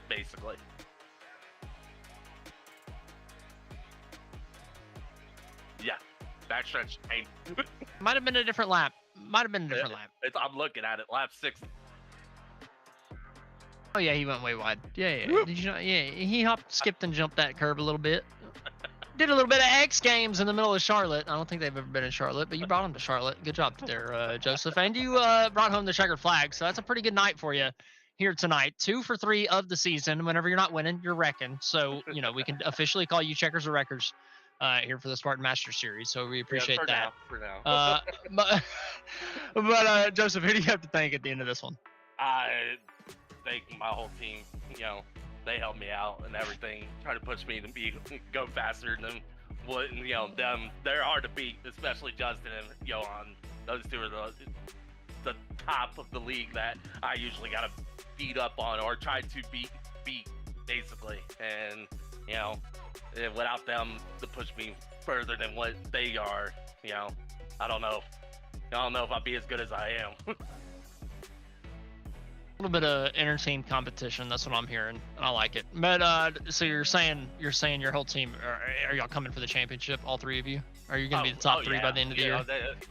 basically. Yeah, backstretch. Might have been a different lap. lap. I'm looking at it, lap 6. Oh yeah, he went way wide. Yeah. Did you know? Yeah, he hopped, skipped, and jumped that curb a little bit. Did a little bit of X Games in the middle of Charlotte. I don't think they've ever been in Charlotte, but you brought them to Charlotte. Good job there, Joseph. And you brought home the checkered flag, so that's a pretty good night for you here tonight. 2 for 3 of the season. Whenever you're not winning, you're wrecking. So, we can officially call you Checkers or Wreckers here for the Spartan Master Series. So we appreciate that. For now. But Joseph, who do you have to thank at the end of this one? I thank my whole team. They helped me out and everything, trying to push me to go faster than what them. They're hard to beat, especially Justin and Johan. Those two are the top of the league that I usually gotta beat up on or try to beat basically. And without them to push me further than what they are, I don't know if I'll be as good as I am. A little bit of entertained competition. That's what I'm hearing, and I like it. But so you're saying your whole team, are y'all coming for the championship? All 3 of you? Are you going to be the top 3 by the end of the year?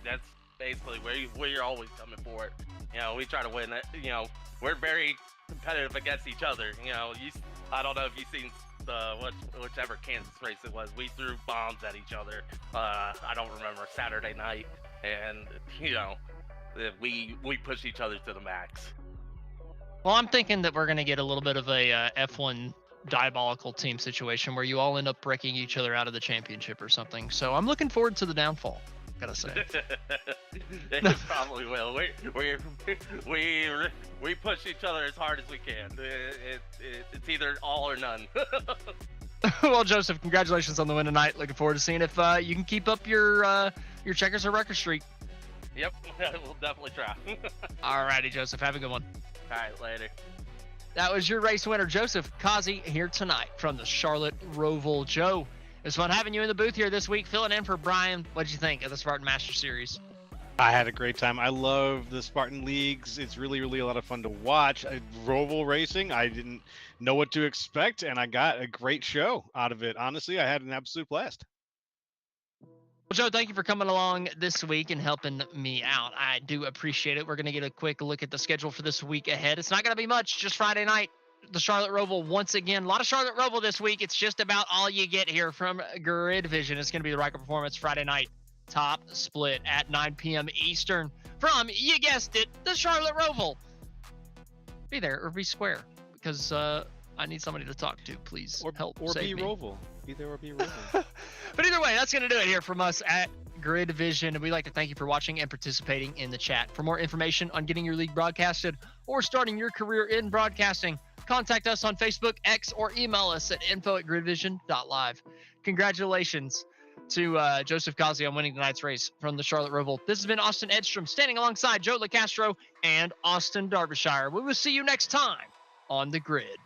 That's basically where you're always coming for it. We try to win it. We're very competitive against each other. I don't know if you've seen whichever Kansas race it was. We threw bombs at each other. I don't remember, Saturday night, and we push each other to the max. Well, I'm thinking that we're going to get a little bit of a F1 diabolical team situation where you all end up breaking each other out of the championship or something. So I'm looking forward to the downfall, gotta say. It probably will. We push each other as hard as we can. It's either all or none. Well, Joseph, congratulations on the win tonight. Looking forward to seeing if you can keep up your Checkers or Wreckers streak. Yep, we'll definitely try. All righty, Joseph. Have a good one. All right, later. That was your race winner, Joseph Kazi, here tonight from the Charlotte Roval. Joe, it was fun having you in the booth here this week, filling in for Brian. What did you think of the Spartan Master Series? I had a great time. I love the Spartan Leagues. It's really, really a lot of fun to watch. Roval racing, I didn't know what to expect, and I got a great show out of it. Honestly, I had an absolute blast. Well, Joe, thank you for coming along this week and helping me out. I do appreciate it. We're going to get a quick look at the schedule for this week ahead. It's not going to be much, just Friday night. The Charlotte Roval once again. A lot of Charlotte Roval this week. It's just about all you get here from Grid Vision. It's going to be the Riker Performance Friday night top split at 9 p.m. Eastern from, you guessed it, the Charlotte Roval. be there or be square, because I need somebody to talk to. Please help Or save be me. Roval. Be there or be Roval. But either way, that's going to do it here from us at Grid Vision. And we'd like to thank you for watching and participating in the chat. For more information on getting your league broadcasted or starting your career in broadcasting, contact us on Facebook, X, or email us at info@gridvision.live. Congratulations to Joseph Kazi on winning tonight's race from the Charlotte Roval. This has been Austin Edstrom standing alongside Joe LaCastro and Austin Derbyshire. We will see you next time on the Grid.